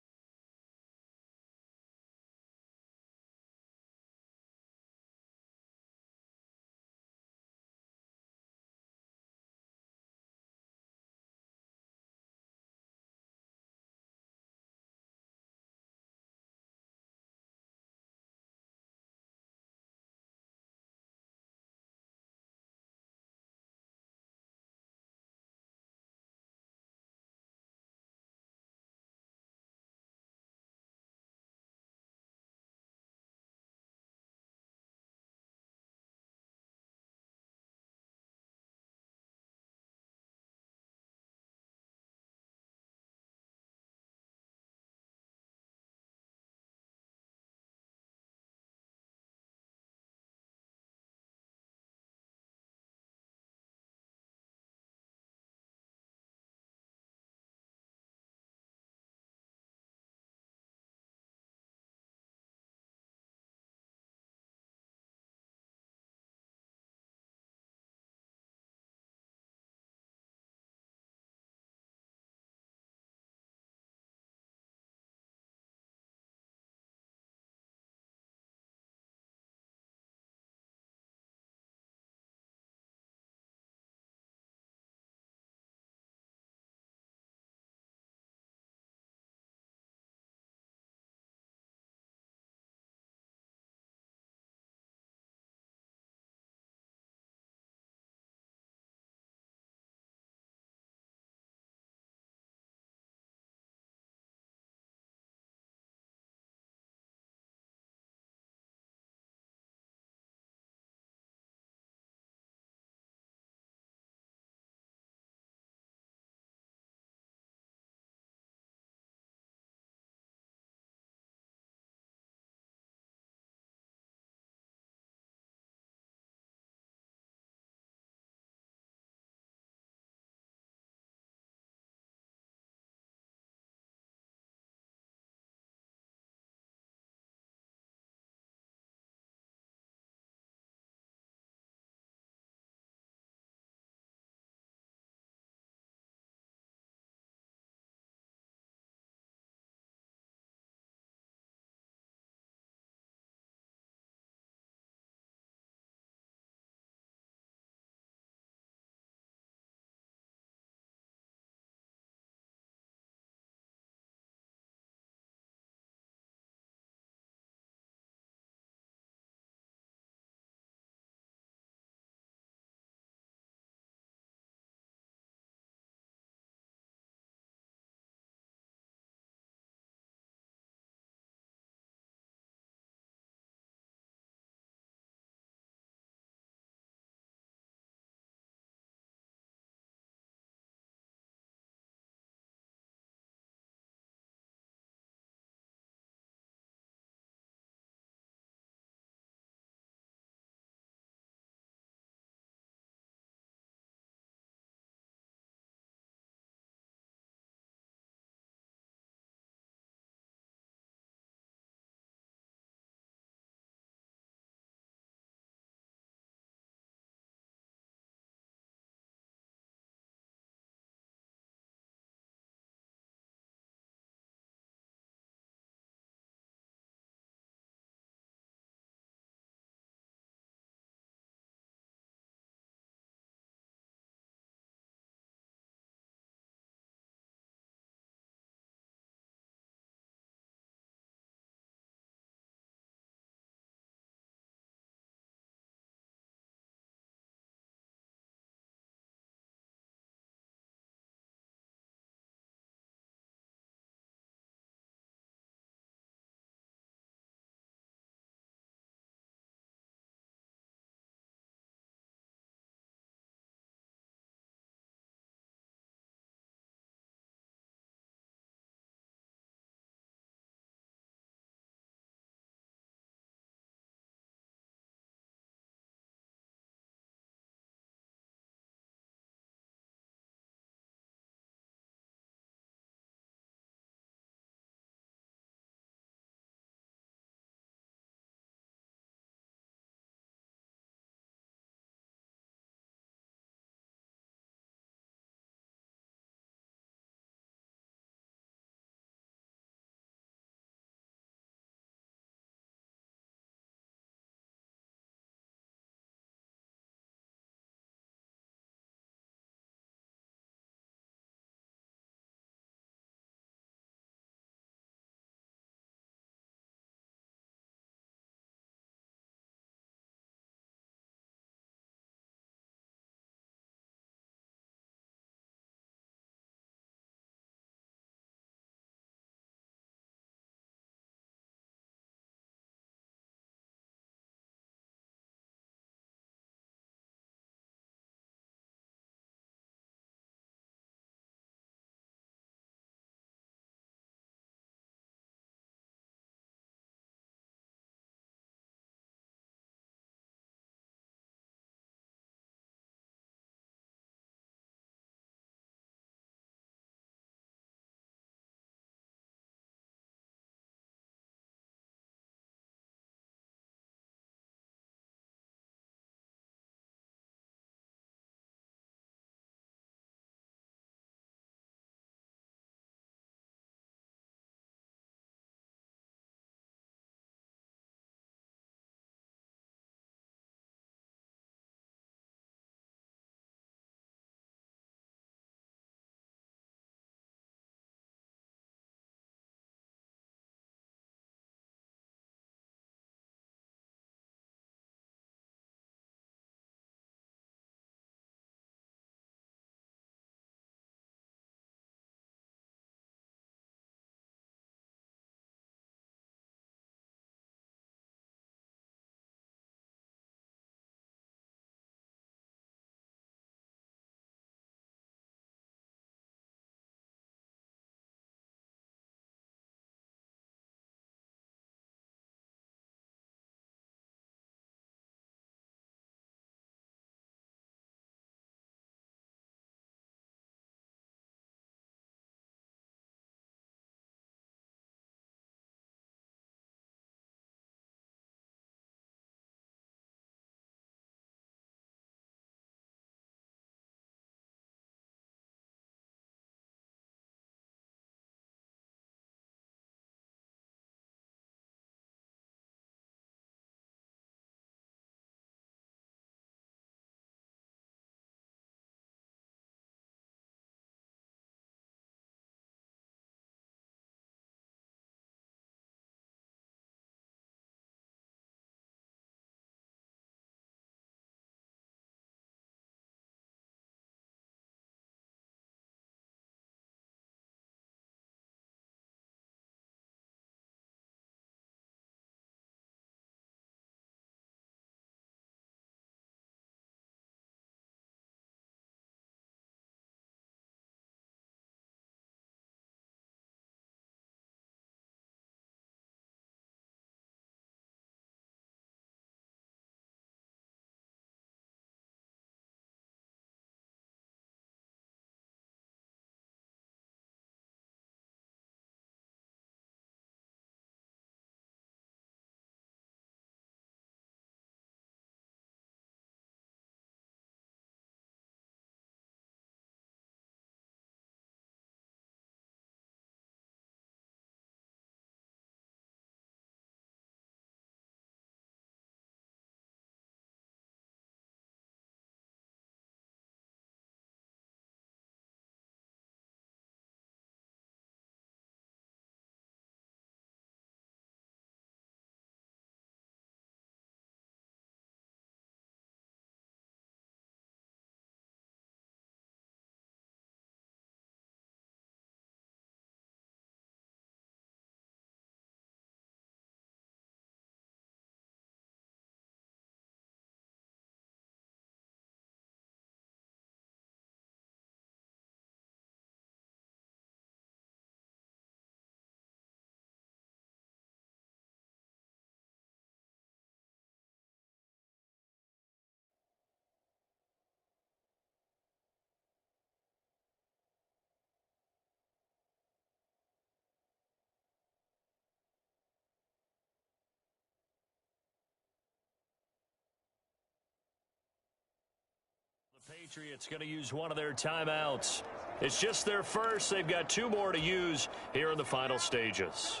Patriots going to use one of their timeouts. It's just their first. They've got 2 more to use here in the final stages.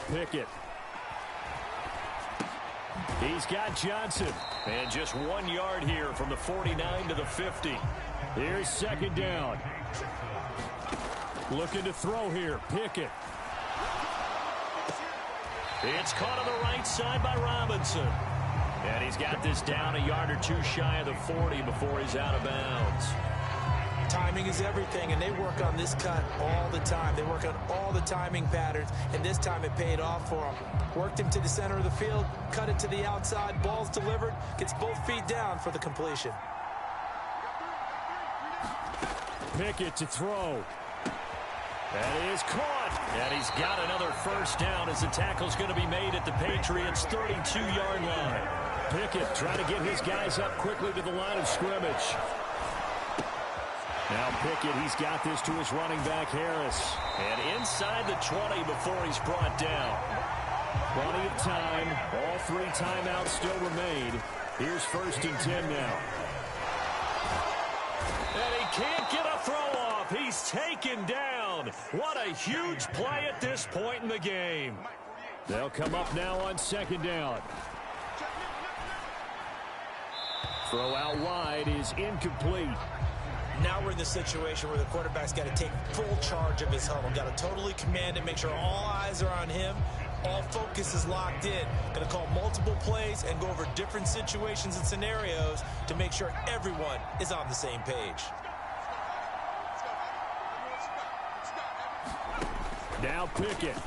Pickett. He's got Johnson. And just 1 yard here from the 49 to the 50. Here's second down. Looking to throw here. Pickett. It's caught on the right side by Robinson. And he's got this down a yard or 2 shy of the 40 before he's out of bounds. Timing is everything, and they work on this cut all the time. They work on all the timing patterns, and this time it paid off for them. Worked him to the center of the field, cut it to the outside, ball's delivered, gets both feet down for the completion. Pickett to throw. That is caught. And he's got another first down as the tackle's going to be made at the Patriots' 32-yard line. Pickett trying to get his guys up quickly to the line of scrimmage. Now Pickett, he's got this to his running back, Harris. And inside the 20 before he's brought down. Plenty of time. All 3 timeouts still remain. Here's 1st and 10 now. And he can't get a throw off. He's taken down. What a huge play at this point in the game. They'll come up now on 2nd down. Throw out wide is incomplete. Now we're in the situation where the quarterback's got to take full charge of his huddle. Got to totally command it, make sure all eyes are on him. All focus is locked in. Going to call multiple plays and go over different situations and scenarios to make sure everyone is on the same page. Now Pickett.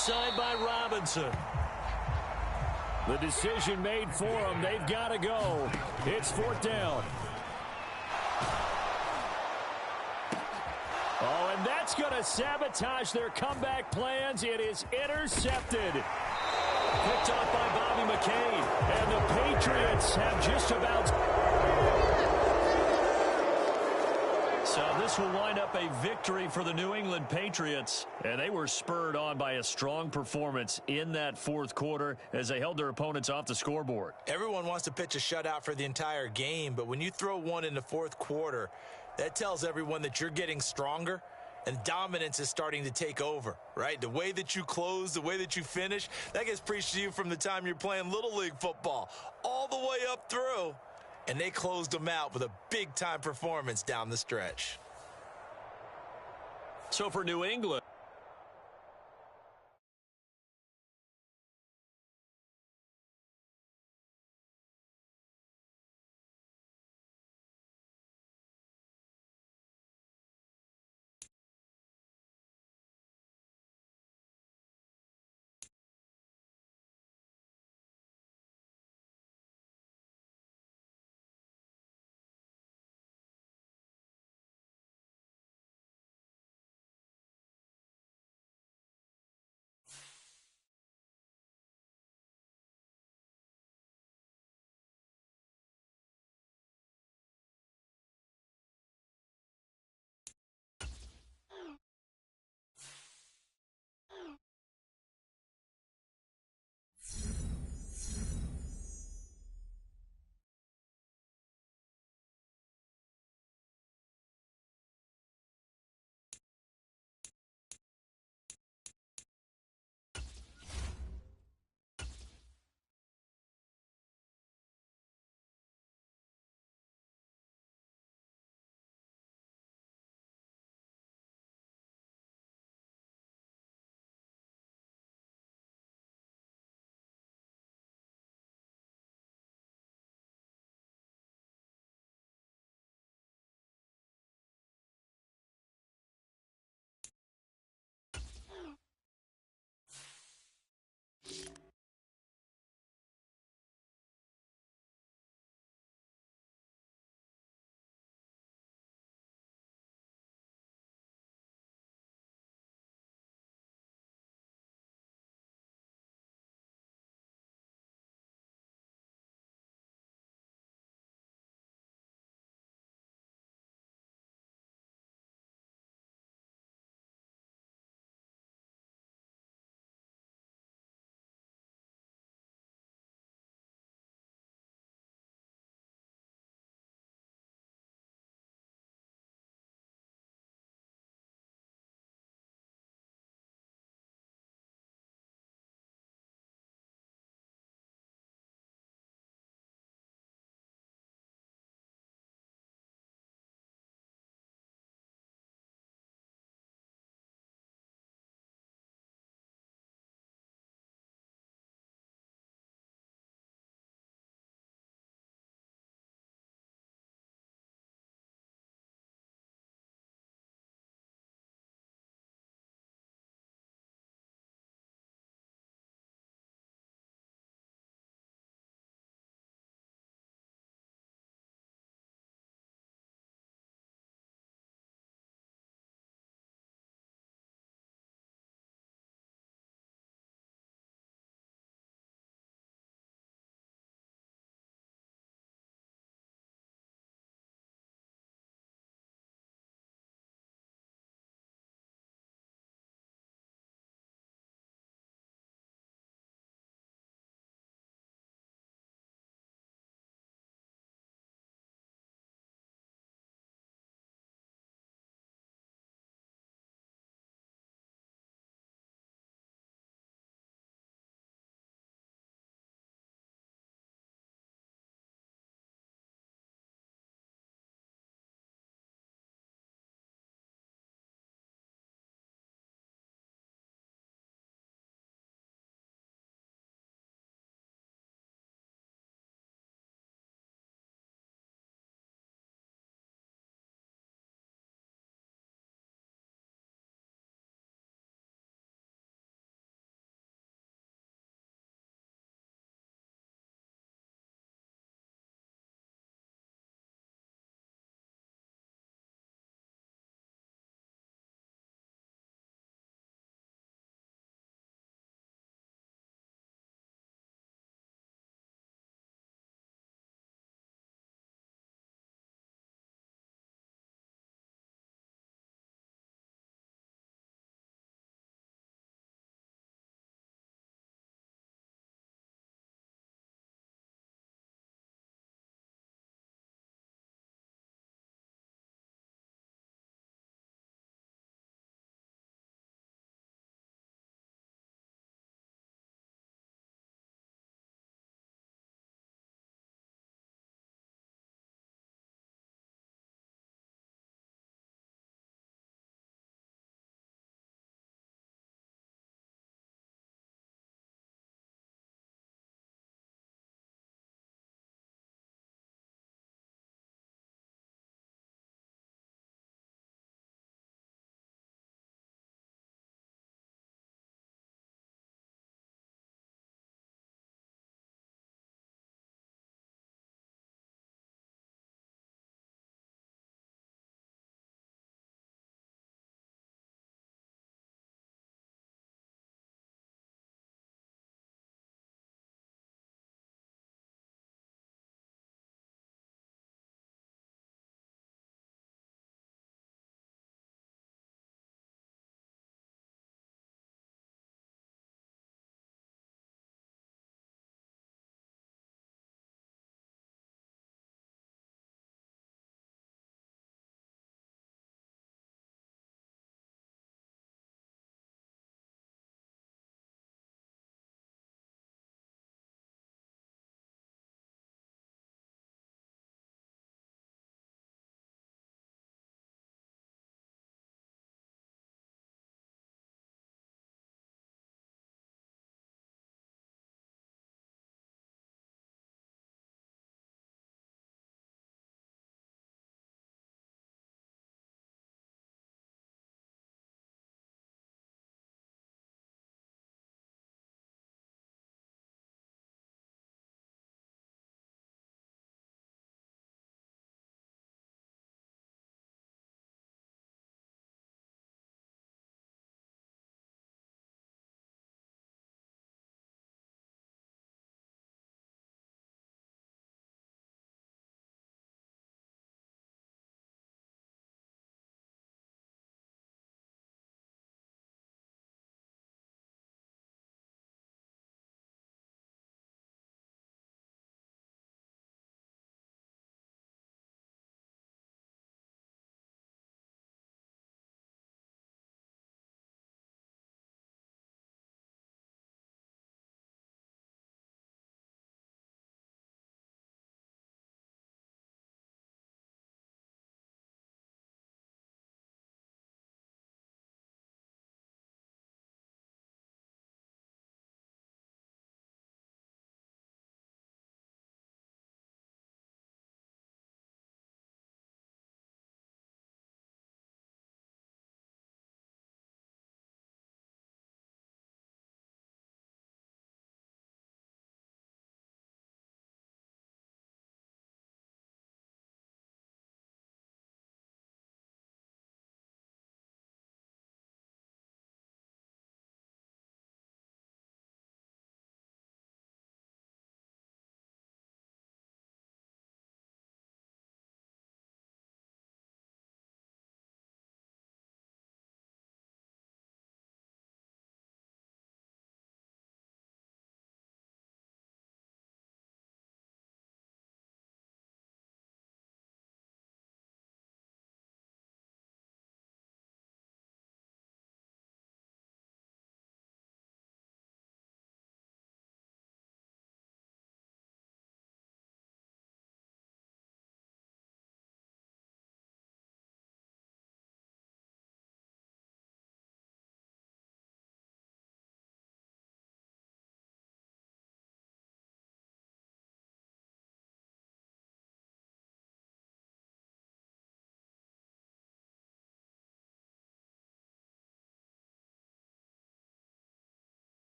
side by Robinson. The decision made for them. They've got to go. It's 4th down. Oh, and that's going to sabotage their comeback plans. It is intercepted. Picked off by Bobby McCain. And the Patriots have just about... So this will wind up a victory for the New England Patriots. And they were spurred on by a strong performance in that 4th quarter as they held their opponents off the scoreboard. Everyone wants to pitch a shutout for the entire game, but when you throw one in the 4th quarter, that tells everyone that you're getting stronger and dominance is starting to take over, right? The way that you close, the way that you finish, that gets preached to you from the time you're playing Little League football all the way up through. And they closed them out with a big-time performance down the stretch. So for New England,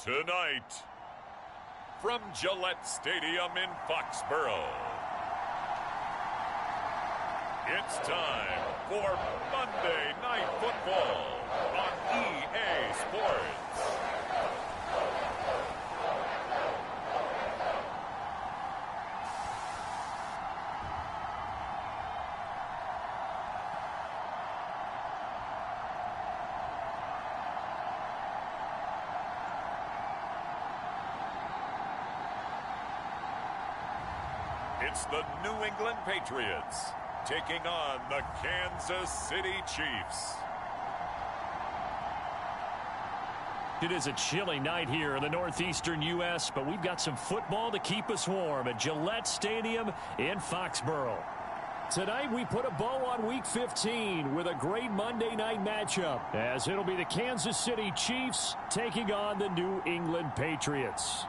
Tonight, from Gillette Stadium in Foxborough, it's time for Monday Night Football on EA Sports. It's the New England Patriots taking on the Kansas City Chiefs. It is a chilly night here in the northeastern U.S., but we've got some football to keep us warm at Gillette Stadium in Foxborough. Tonight we put a bow on Week 15 with a great Monday night matchup, as it'll be the Kansas City Chiefs taking on the New England Patriots.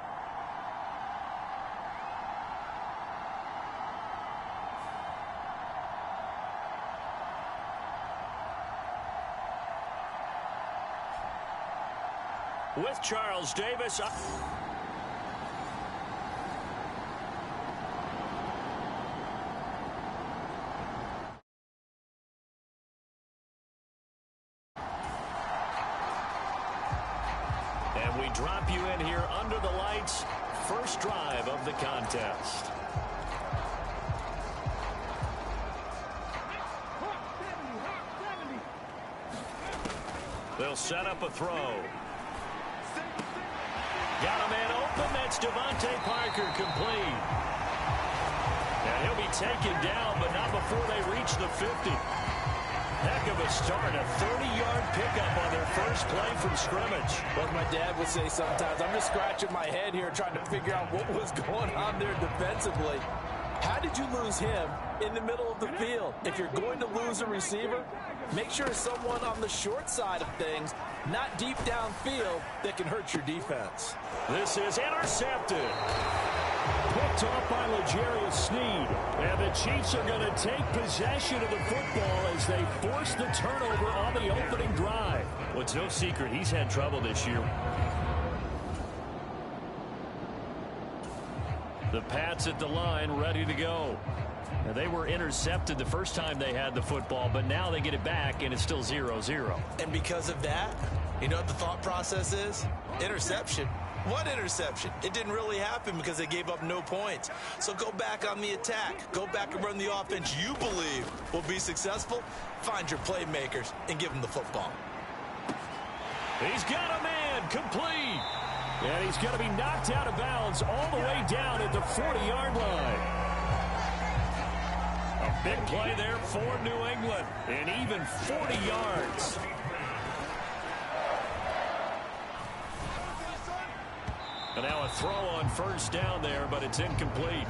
With Charles Davis. And we drop you in here under the lights. First drive of the contest. They'll set up a throw. Got a man open. That's Devontae Parker, complete. And he'll be taken down, but not before they reach the 50. Heck of a start. A 30-yard pickup on their first play from scrimmage. Like my dad would say sometimes, I'm just scratching my head here trying to figure out what was going on there defensively. How did you lose him in the middle of the field? If you're going to lose a receiver, make sure it's someone on the short side of things, not deep downfield, that can hurt your defense. This is intercepted. Picked off by L'Jarius Sneed. And the Chiefs are going to take possession of the football as they force the turnover on the opening drive. Well, it's no secret he's had trouble this year. The Pats at the line, ready to go. Now, they were intercepted the first time they had the football, but now they get it back, and it's still 0-0. And because of that, you know what the thought process is? Interception. What interception? It didn't really happen because they gave up no points. So go back on the attack. Go back and run the offense you believe will be successful. Find your playmakers and give them the football. He's got a man, complete. And he's going to be knocked out of bounds all the way down at the 40-yard line. A big play there for New England, and even 40 yards. And now a throw on first down there, but it's incomplete.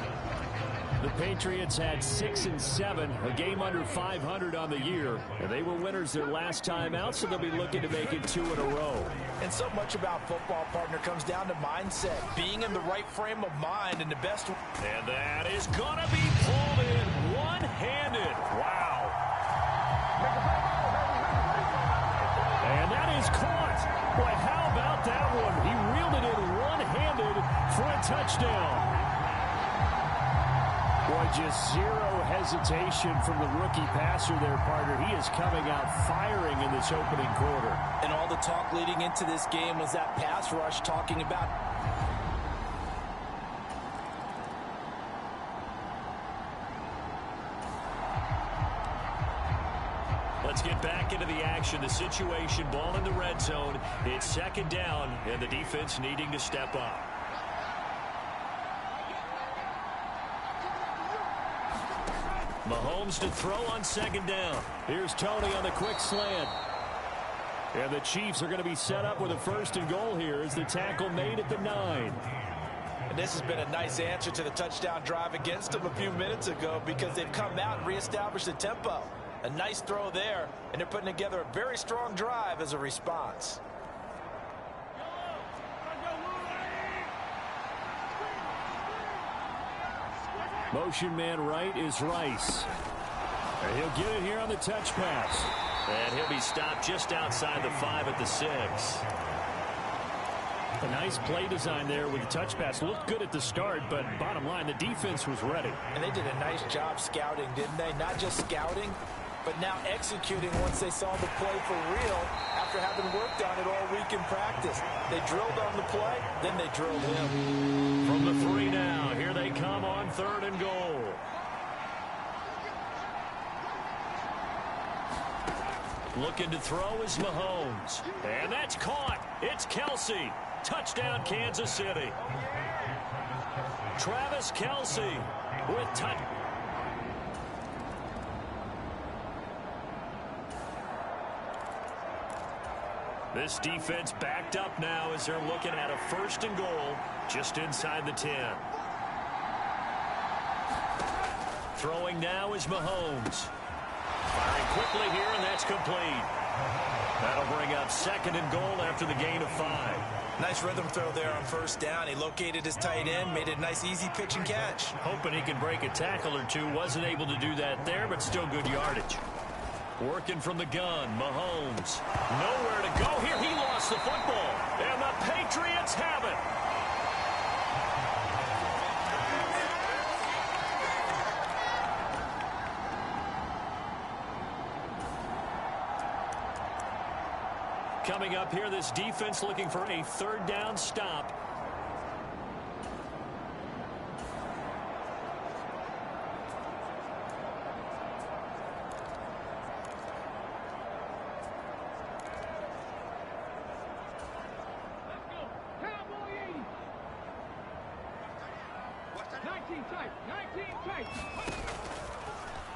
The Patriots had 6 and 7, a game under 500 on the year, and they were winners their last time out, so they'll be looking to make it 2 in a row. And so much about football, partner, comes down to mindset, being in the right frame of mind and the best. And that is going to be pulled in one-handed. Wow. And that is caught. Boy, how about that one? He reeled it in one-handed for a touchdown. Boy, just zero hesitation from the rookie passer there, partner. He is coming out firing in this opening quarter. And all the talk leading into this game was that pass rush talking about. Let's get back into the action. The situation, ball in the red zone. It's second down, and the defense needing to step up. Mahomes to throw on second down. Here's Tony on the quick slant. And the Chiefs are going to be set up with a first and goal here as the tackle made at the 9. And this has been a nice answer to the touchdown drive against them a few minutes ago because they've come out and reestablished the tempo. A nice throw there, and they're putting together a very strong drive as a response. Motion man right is Rice. And he'll get it here on the touch pass. And he'll be stopped just outside the 5 at the 6. A nice play design there with the touch pass. Looked good at the start, but bottom line, the defense was ready. And they did a nice job scouting, didn't they? Not just scouting, but now executing once they saw the play for real after having worked on it all week in practice. They drilled on the play, then they drilled him. From the 3 now, here they come on 3rd and goal. Looking to throw is Mahomes. And that's caught. It's Kelsey. Touchdown, Kansas City. Travis Kelsey with touch. This defense backed up now as they're looking at a 1st and goal just inside the 10. Throwing now is Mahomes. Firing quickly here, and that's complete. That'll bring up 2nd and goal after the gain of 5. Nice rhythm throw there on 1st down. He located his tight end, made it a nice easy pitch and catch. Hoping he can break a tackle or two. Wasn't able to do that there, but still good yardage. Working from the gun, Mahomes. Nowhere to go here. He lost the football, and the Patriots have it. Coming up here, this defense looking for a 3rd down stop.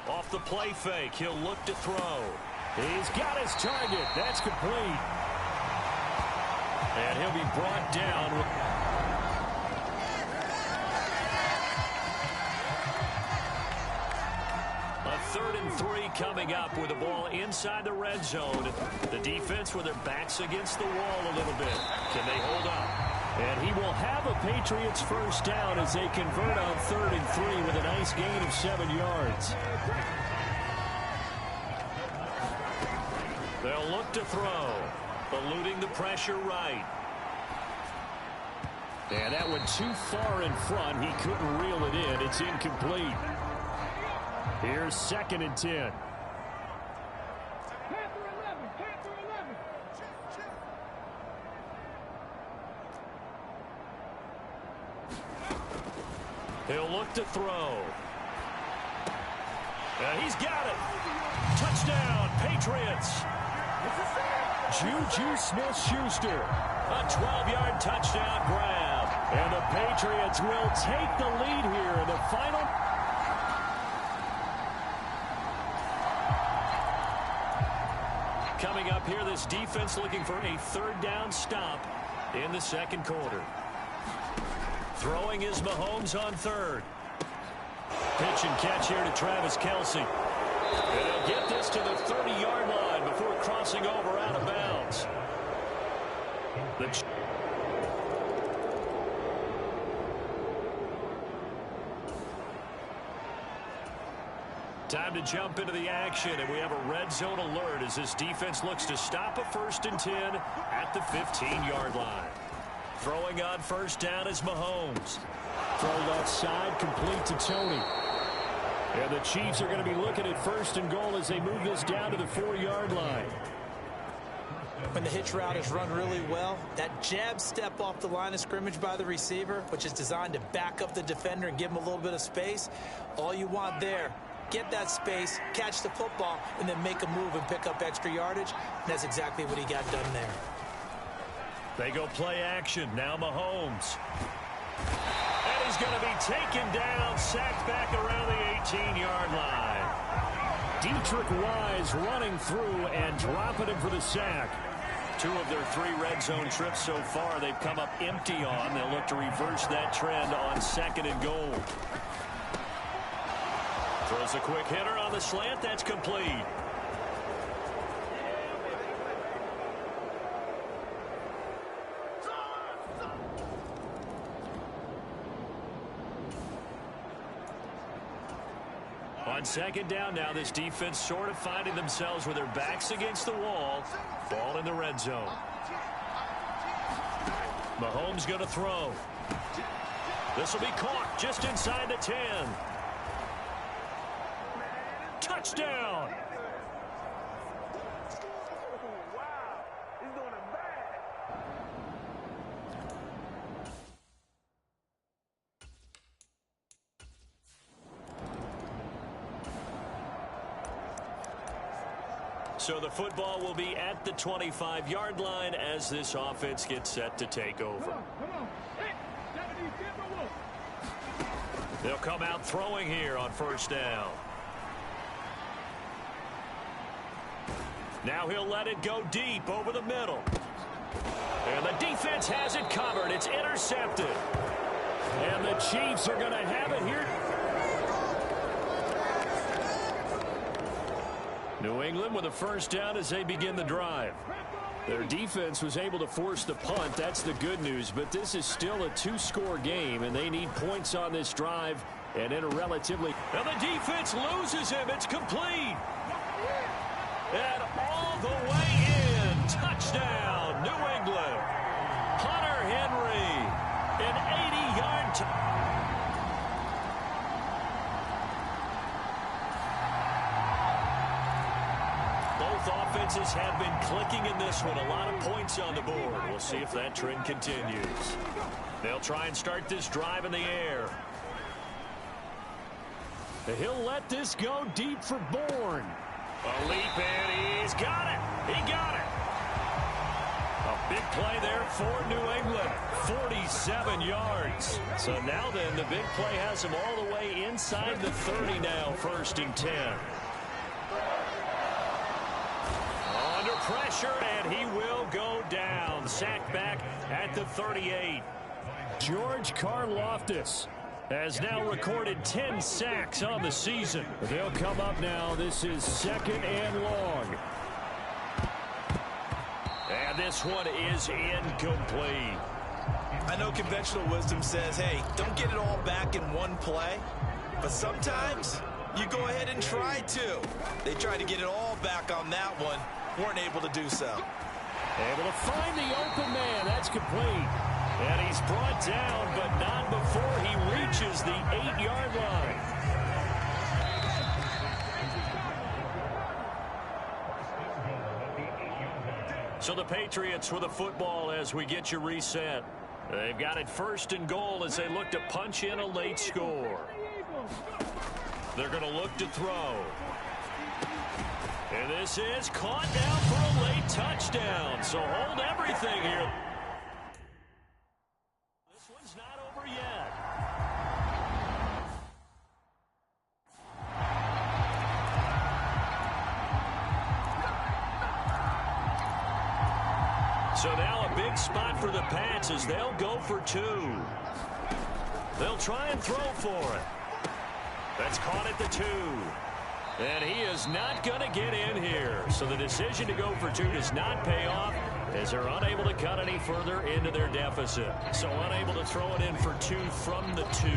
Off the play fake, he'll look to throw. He's got his target. That's complete. And he'll be brought down. A 3rd and 3 coming up with the ball inside the red zone. The defense with their backs against the wall a little bit. Can they hold up? And he will have a Patriots 1st down as they convert on 3rd and 3 with a nice gain of 7 yards. They'll look to throw. Eluding the pressure right. And that went too far in front. He couldn't reel it in. It's incomplete. Here's 2nd and 10. He'll look to throw. And he's got it. Touchdown, Patriots. Juju Smith-Schuster. A 12-yard touchdown grab. And the Patriots will take the lead here in the final. Coming up here, this defense looking for a 3rd down stop in the 2nd quarter. Throwing is Mahomes on 3rd. Pitch and catch here to Travis Kelsey. And he'll get this to the 30-yard line before crossing over out of bounds. Time to jump into the action, and we have a red zone alert as this defense looks to stop a 1st and 10 at the 15-yard line. Throwing on 1st down is Mahomes. Throw left side, complete to Tony. And the Chiefs are going to be looking at 1st and goal as they move this down to the 4-yard line. When the hitch route is run really well, that jab step off the line of scrimmage by the receiver, which is designed to back up the defender and give him a little bit of space, all you want there, get that space, catch the football, and then make a move and pick up extra yardage. And that's exactly what he got done there. They go play action. Now Mahomes. And he's going to be taken down, sacked back around the 18-yard line. Dietrich Wise running through and dropping him for the sack. 2 of their 3 red zone trips so far they've come up empty on. They'll look to reverse that trend on 2nd and goal. Throws a quick hitter on the slant. That's complete. On 2nd down now, this defense sort of finding themselves with their backs against the wall. Ball in the red zone. Mahomes going to throw. This will be caught just inside the 10. Touchdown. So the football will be at the 25-yard line as this offense gets set to take over. They'll come out throwing here on first down. Now he'll let it go deep over the middle. And the defense has it covered. It's intercepted. And the Chiefs are going to have it here. New England with a first down as they begin the drive. Their defense was able to force the punt. That's the good news. But this is still a two-score game, and they need points on this drive. And in a relatively... Now the defense loses him. It's complete. And all the way in. Touchdown, New England. Hunter Henry, an 80-yard touchdown. Offenses have been clicking in this one. A lot of points on the board. We'll see if that trend continues. They'll try and start this drive in the air. He'll let this go deep for Bourne. A leap, and he's got it. He got it. A big play there for New England. 47 yards. So now then, the big play has him all the way inside the 30 now, 1st and 10. Pressure, and he will go down. Sacked back at the 38. George Karlaftis has now recorded 10 sacks on the season. They'll come up now. This is 2nd and long. And this one is incomplete. I know conventional wisdom says, hey, don't get it all back in one play. But sometimes you go ahead and try to. They tried to get it all back on that one. Weren't able to do so. Able to find the open man. That's complete. And he's brought down, but not before he reaches the 8-yard line. So the Patriots with the football as we get you reset. They've got it 1st and goal as they look to punch in a late score. They're going to look to throw. And this is caught down for a late touchdown. So hold everything here. This one's not over yet. So now a big spot for the Pats as they'll go for 2. They'll try and throw for it. That's caught at the 2. And he is not going to get in here. So the decision to go for 2 does not pay off as they're unable to cut any further into their deficit. So unable to throw it in for 2 from the 2.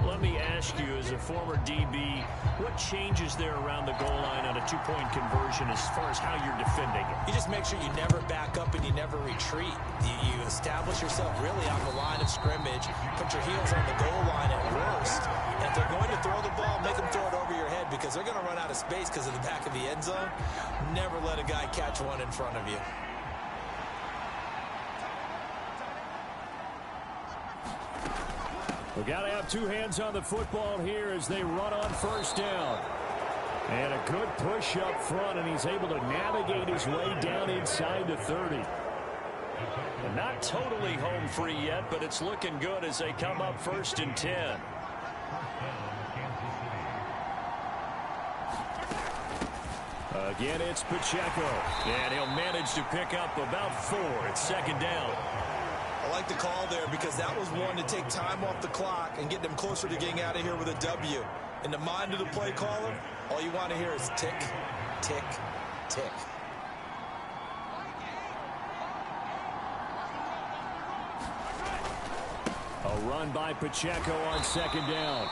Let me ask you, as a former DB, what changes there around the goal line on a 2-point conversion as far as how you're defending it? You just make sure you never back up and you never retreat. You establish yourself really on the line of scrimmage, put your heels on the goal line at worst. And if they're going to throw the ball, make them throw it over your head because they're going to run out of space because of the back of the end zone. Never let a guy catch one in front of you. We've got to have 2 hands on the football here as they run on 1st down. And a good push up front, and he's able to navigate his way down inside the 30. And not totally home free yet, but it's looking good as they come up 1st and 10. Again, it's Pacheco. And he'll manage to pick up about 4. It's 2nd down. I like the call there because that was one to take time off the clock and get them closer to getting out of here with a W. In the mind of the play caller, all you want to hear is tick, tick, tick. A run by Pacheco on 2nd down.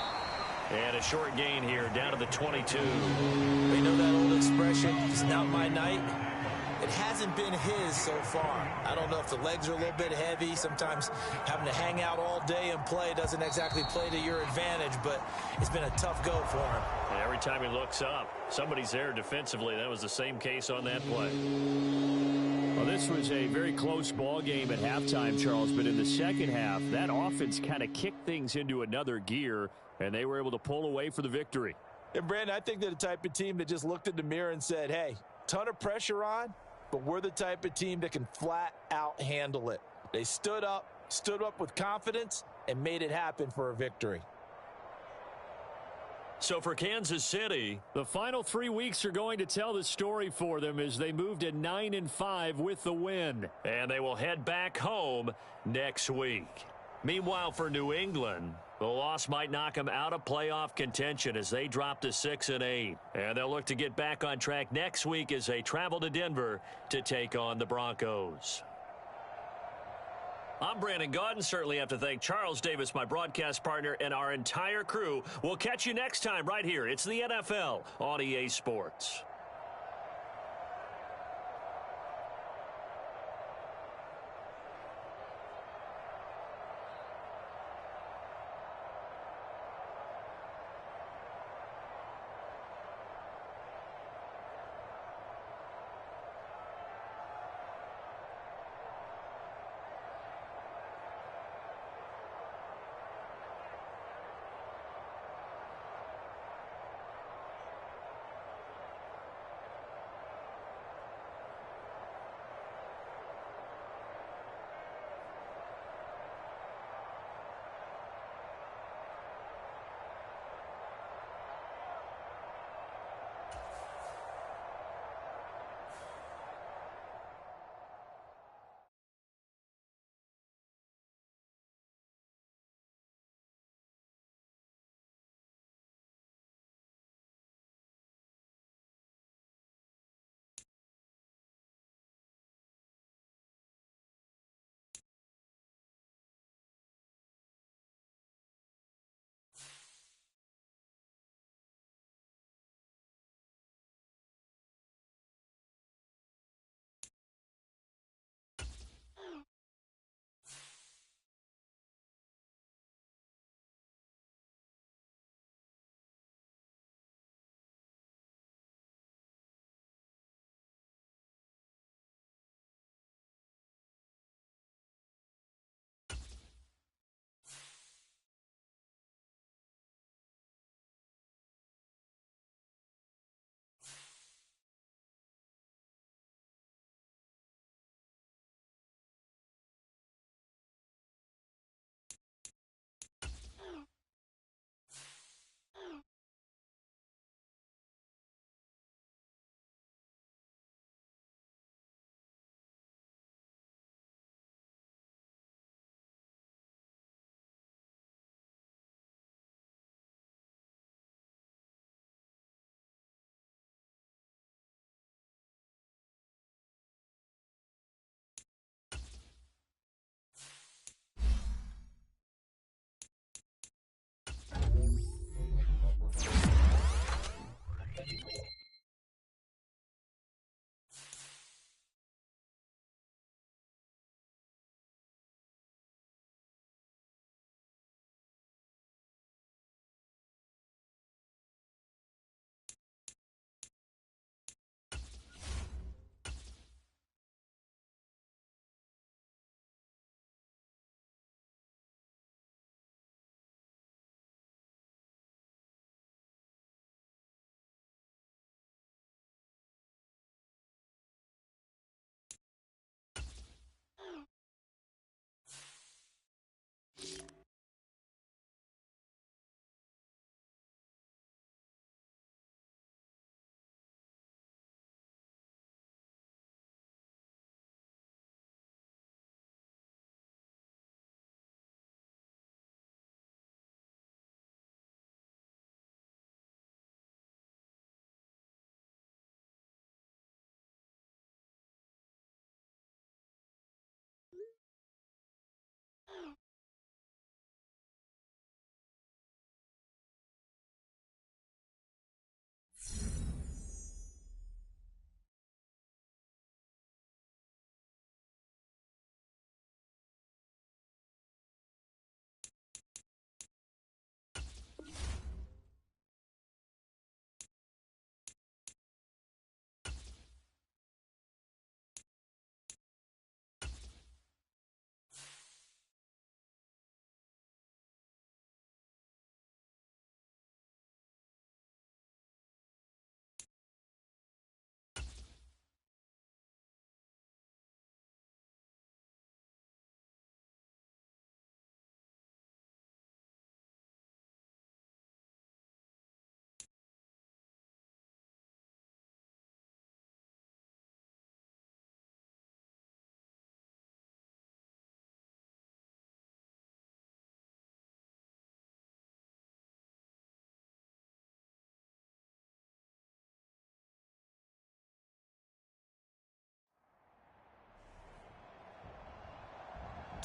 And a short gain here down to the 22. They know that old expression, it's not my night. it hasn't been his so far. I don't know if the legs are a little bit heavy. Sometimes having to hang out all day and play doesn't exactly play to your advantage, but it's been a tough go for him. And every time he looks up, somebody's there defensively. That was the same case on that play. Well, this was a very close ball game at halftime, Charles, but in the second half, that offense kind of kicked things into another gear, and they were able to pull away for the victory. And, Brandon, I think they're the type of team that just looked in the mirror and said, hey, ton of pressure on, but we're the type of team that can flat out handle it. They stood up with confidence, and made it happen for a victory. So for Kansas City, the final 3 weeks are going to tell the story for them as they moved to 9-5 with the win. and they will head back home next week. Meanwhile, for New England, the loss might knock them out of playoff contention as they drop to 6-8. And they'll look to get back on track next week as they travel to Denver to take on the Broncos. I'm Brandon Gaudin. Certainly have to thank Charles Davis, my broadcast partner, and our entire crew. We'll catch you next time right here. It's the NFL on EA Sports.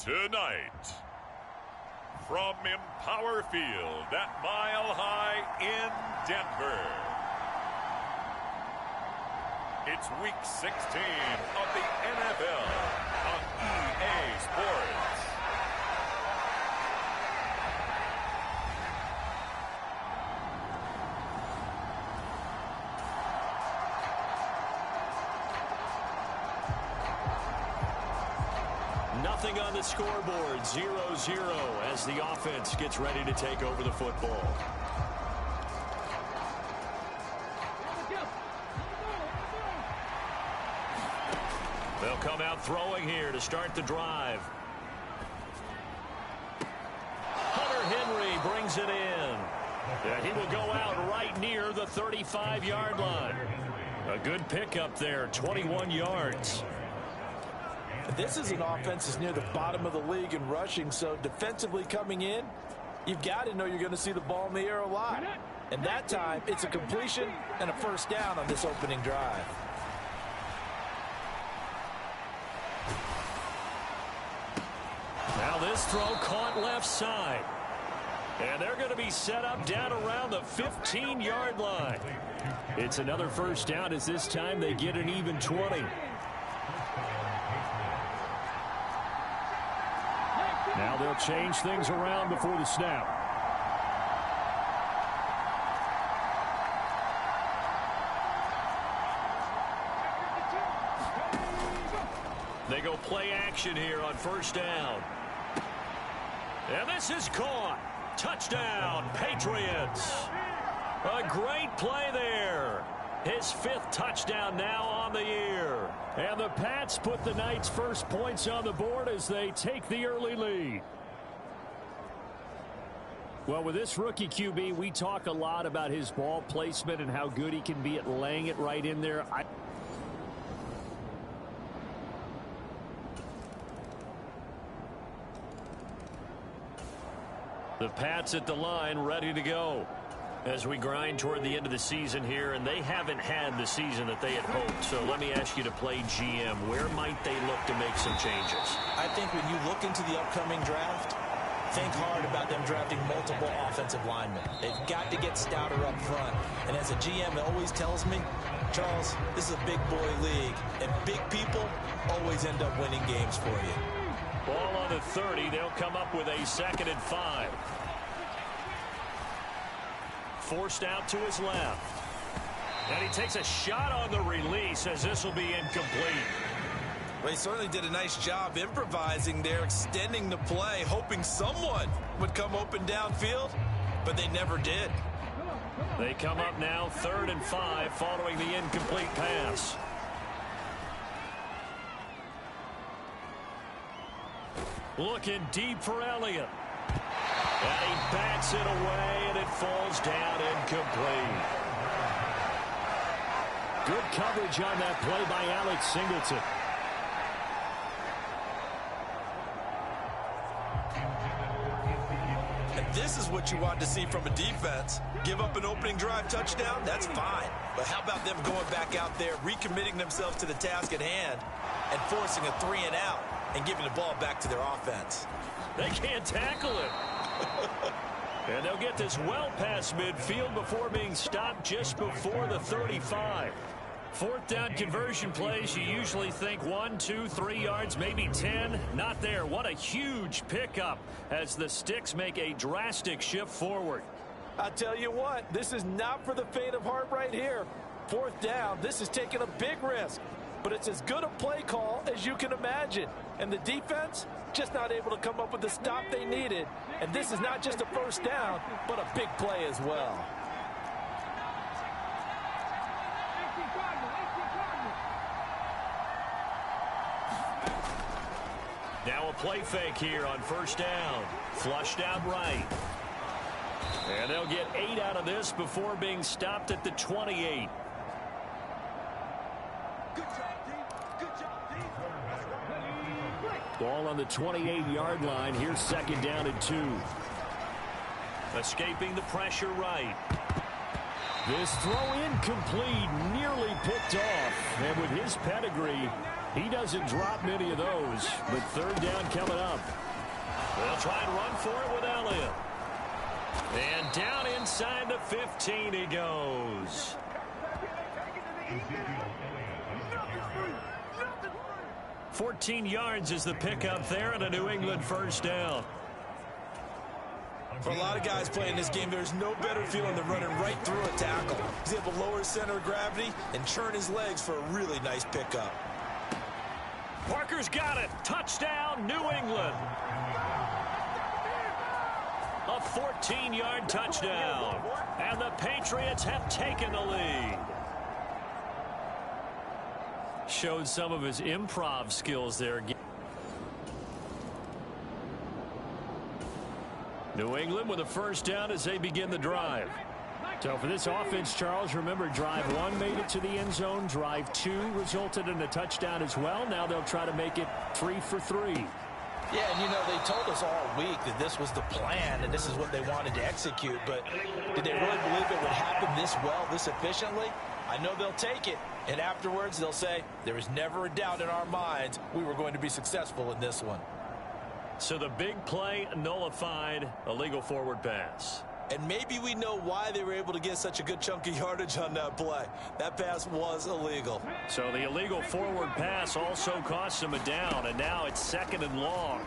Tonight, from Empower Field at Mile High in Denver, it's Week 16 of the NFL on EA Sports. Nothing on the scoreboard, 0-0 as the offense gets ready to take over the football. They'll come out throwing here to start the drive. Hunter Henry brings it in. And he will go out right near the 35-yard line. A good pickup there, 21 yards. This is an offense that's near the bottom of the league in rushing, so defensively coming in, you've got to know you're going to see the ball in the air a lot. And that time, it's a completion and a first down on this opening drive. Now this throw caught left side. And they're going to be set up down around the 15-yard line. It's another first down as this time they get an even 20. Now they'll change things around before the snap. They go play action here on first down. And this is caught. Touchdown, Patriots. A great play there. His 5th touchdown now on the year. And the Pats put the Knights' first points on the board as they take the early lead. Well, with this rookie QB, we talk a lot about his ball placement and how good he can be at laying it right in there. The Pats at the line, ready to go as we grind toward the end of the season here, and they haven't had the season that they had hoped. So let me ask you to play GM. Where might they look to make some changes? I think when you look into the upcoming draft, think hard about them drafting multiple offensive linemen. They've got to get stouter up front. And as a GM, it always tells me, Charles, this is a big boy league, and big people always end up winning games for you. Ball on the 30. They'll come up with a 2nd and 5. Forced out to his left. And he takes a shot on the release as this will be incomplete. Well, he certainly did a nice job improvising there, extending the play, hoping someone would come open downfield, but they never did. They come up now 3rd and 5 following the incomplete pass. Looking deep for Elliott. And he backs it away, and it falls down incomplete. Good coverage on that play by Alex Singleton. And this is what you want to see from a defense. Give up an opening drive touchdown, that's fine. But how about them going back out there, recommitting themselves to the task at hand, and forcing a 3 and out, and giving the ball back to their offense? They can't tackle it. And they'll get this well past midfield before being stopped just before the 35. 4th down conversion plays, you usually think 1, 2, 3 yards, maybe 10. Not there. What a huge pickup as the Sticks make a drastic shift forward. I tell you what, this is not for the faint of heart right here. 4th down, this is taking a big risk. But it's as good a play call as you can imagine. And the defense, just not able to come up with the stop they needed. And this is not just a first down, but a big play as well. Now a play fake here on first down. Flushed out right. And they'll get 8 out of this before being stopped at the 28. Ball on the 28-yard line. Here's 2nd down and 2. Escaping the pressure right. This throw incomplete, nearly picked off. And with his pedigree, he doesn't drop many of those. But third down coming up. They'll try and run for it with Elliott. And down inside the 15 he goes. 14 yards is the pickup there and a New England first down. For a lot of guys playing this game, there's no better feeling than running right through a tackle. He's able to lower his center of gravity and churn his legs for a really nice pickup. Parker's got it. Touchdown, New England. A 14-yard touchdown. And the Patriots have taken the lead. Showed some of his improv skills there. New England with a first down as they begin the drive. So for this offense, Charles, remember, drive 1 made it to the end zone. Drive 2 resulted in a touchdown as well. Now they'll try to make it 3 for 3. Yeah, and you know, they told us all week that this was the plan and this is what they wanted to execute. But did they really believe it would happen this well, this efficiently? I know they'll take it. And afterwards, they'll say, there was never a doubt in our minds we were going to be successful in this one. So the big play nullified, illegal forward pass. And maybe we know why they were able to get such a good chunk of yardage on that play. That pass was illegal. So the illegal forward pass also cost them a down, and now it's 2nd and long.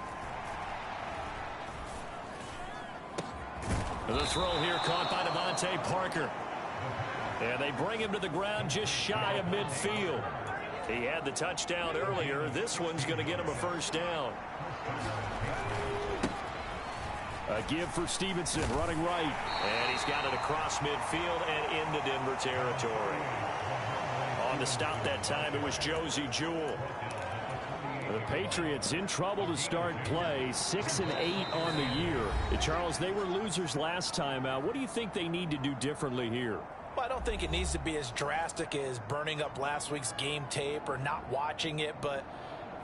The throw here caught by Devontae Parker. And they bring him to the ground just shy of midfield. He had the touchdown earlier. This one's going to get him a first down. A give for Stevenson, running right. And he's got it across midfield and into Denver territory. On the stop that time, it was Josie Jewell. The Patriots in trouble to start play, 6 and 8 on the year. Charles, they were losers last time out. What do you think they need to do differently here? Well, I don't think it needs to be as drastic as burning up last week's game tape or not watching it, but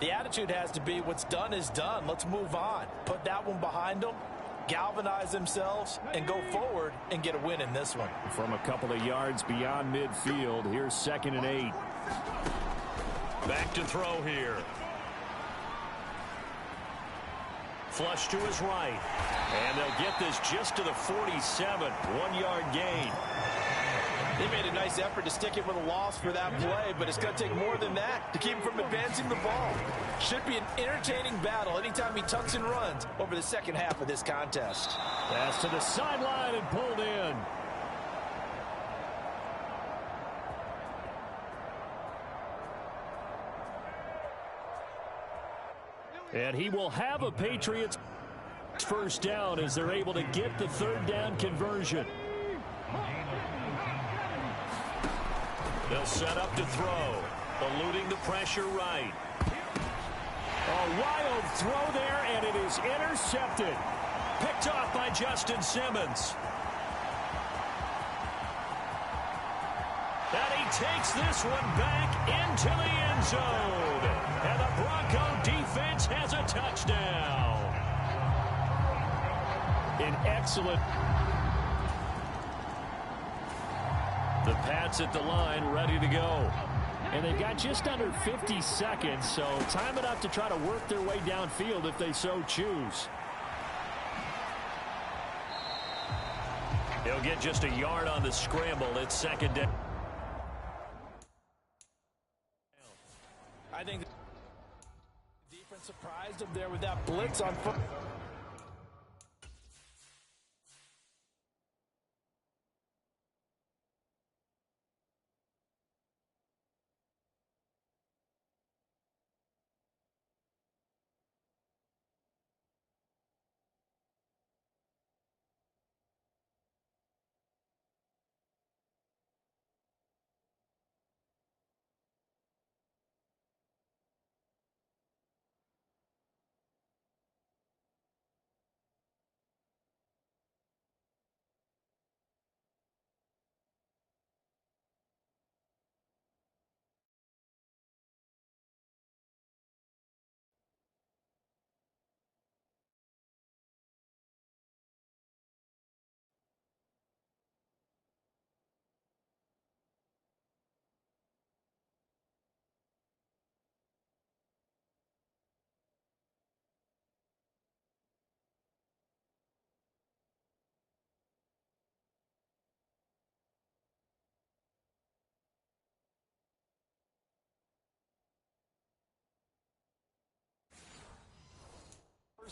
the attitude has to be what's done is done. Let's move on. Put that one behind them, galvanize themselves, and go forward and get a win in this one. From a couple of yards beyond midfield, here's 2nd and 8. Back to throw here. Flush to his right. And they'll get this just to the 47. 1-yard gain. They made a nice effort to stick it with a loss for that play, but it's going to take more than that to keep him from advancing the ball. Should be an entertaining battle anytime he tucks and runs over the second half of this contest. Pass to the sideline and pulled in. And he will have a Patriots first down as they're able to get the third down conversion. They'll set up to throw, eluding the pressure right. A wild throw there, and it is intercepted. Picked off by Justin Simmons. And he takes this one back into the end zone. And the Bronco defense has a touchdown. An excellent. The Pats at the line, ready to go. And they've got just under 50 seconds, so time enough to try to work their way downfield if they so choose. He'll get just a yard on the scramble. It's 2nd down. I think the defense surprised him there with that blitz on foot.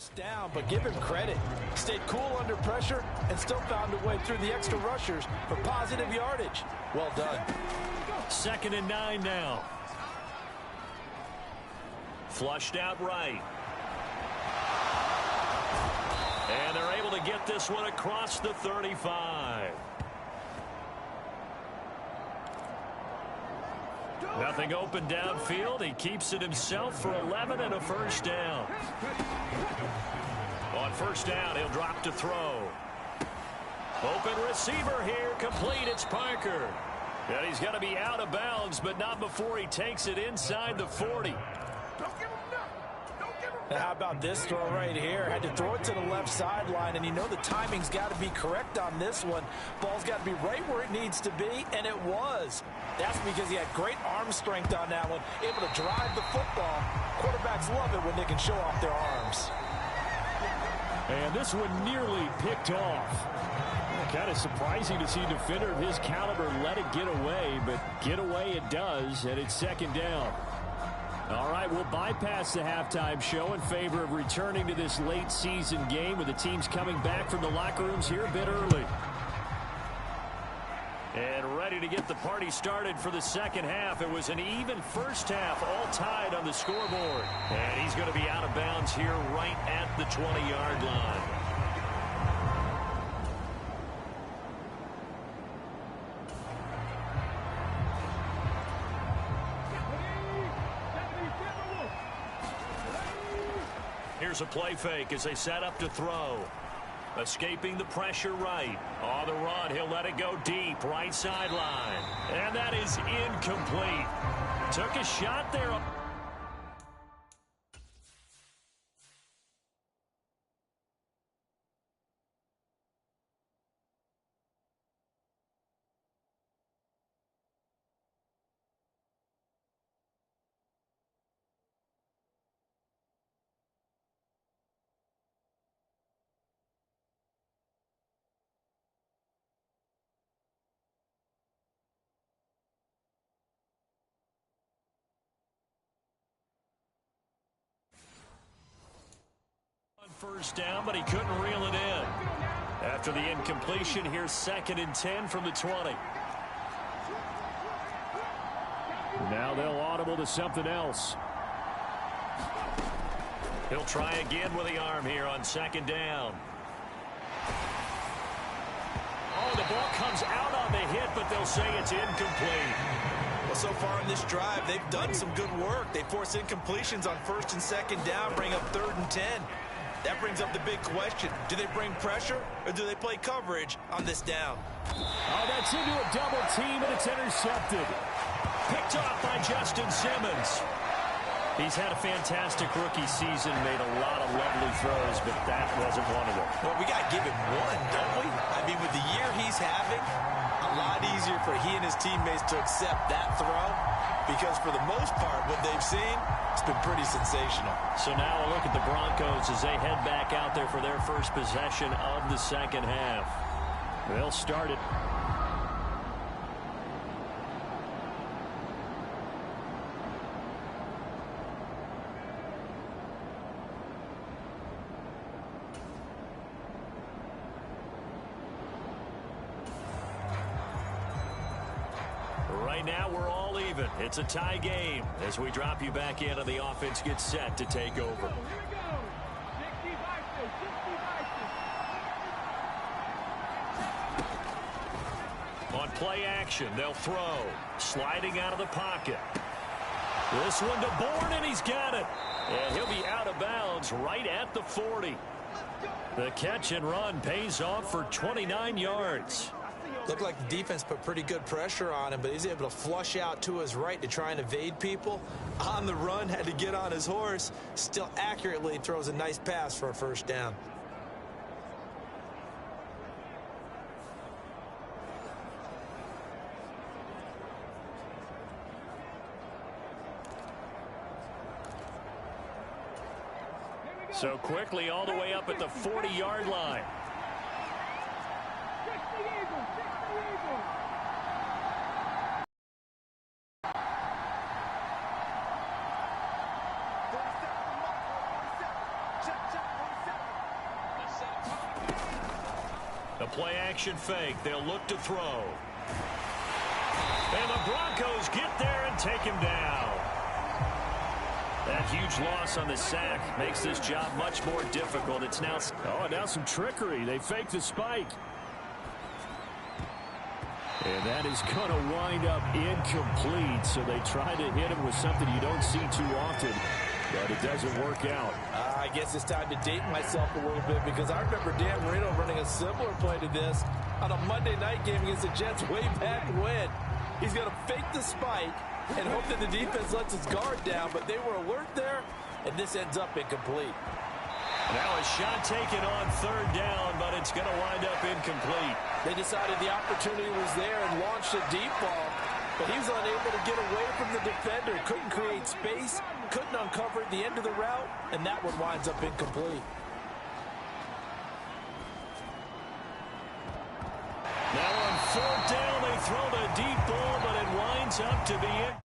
First down, but give him credit. Stayed cool under pressure and still found a way through the extra rushers for positive yardage. Well done. 2nd and 9 now. Flushed out right. And they're able to get this one across the 35. Nothing open downfield. He keeps it himself for 11 and a first down. On first down, he'll drop to throw. Open receiver here, complete. It's Parker. And he's going to be out of bounds, but not before he takes it inside the 40. Now how about this throw right here? Had to throw it to the left sideline, and you know the timing's got to be correct on this one. Ball's got to be right where it needs to be, and it was. That's because he had great arm strength on that one, able to drive the football. Quarterbacks love it when they can show off their arms. And this one nearly picked off. Kind of surprising to see a defender of his caliber let it get away, but get away it does, and it's 2nd down. All right, we'll bypass the halftime show in favor of returning to this late season game with the teams coming back from the locker rooms here a bit early. And ready to get the party started for the second half. It was an even first half, all tied on the scoreboard. And he's going to be out of bounds here right at the 20-yard line. Here's a play fake as they set up to throw. Escaping the pressure right. On the run, he'll let it go deep, right sideline. And that is incomplete. Took a shot there. First down, but he couldn't reel it in. After the incompletion, here's 2nd and 10 from the 20. Now they'll audible to something else. He'll try again with the arm here on 2nd down. Oh, the ball comes out on the hit, but they'll say it's incomplete. Well, so far in this drive, they've done some good work. They force incompletions on 1st and 2nd down, bring up 3rd and 10. That brings up the big question. Do they bring pressure or do they play coverage on this down? Oh, that's into a double team, and it's intercepted. Picked off by Justin Simmons. He's had a fantastic rookie season, made a lot of lovely throws, but that wasn't one of them. Well, we got to give him one, don't we? I mean, with the year he's having, a lot easier for he and his teammates to accept that throw because for the most part, what they've seen, it's been pretty sensational. So now a look at the Broncos as they head back out there for their first possession of the second half. They'll start it. Right now, we're all even. It's a tie game as we drop you back in and the offense gets set to take over. On play action, they'll throw. Sliding out of the pocket. This one to Bourne, and he's got it. And he'll be out of bounds right at the 40. The catch and run pays off for 29 yards. Looked like the defense put pretty good pressure on him, but he's able to flush out to his right to try and evade people. On the run, had to get on his horse. Still accurately throws a nice pass for a first down. So quickly all the way up at the 40-yard line. A play-action fake. They'll look to throw. And the Broncos get there and take him down. That huge loss on the sack makes this job much more difficult. It's now... Oh, now some trickery. They faked the spike. And that is going to wind up incomplete. So they try to hit him with something you don't see too often. But it doesn't work out. I guess it's time to date myself a little bit because I remember Dan Marino running a similar play to this on a Monday night game against the Jets way back when. He's going to fake the spike and hope that the defense lets his guard down, but they were alert there, and this ends up incomplete. Now a shot taken on third down, but it's going to wind up incomplete. They decided the opportunity was there and launched a deep ball, but he was unable to get away from the defender, couldn't create space, couldn't uncover at the end of the route, and that one winds up incomplete. Now on fourth down, they throw the deep ball, but it winds up to be in.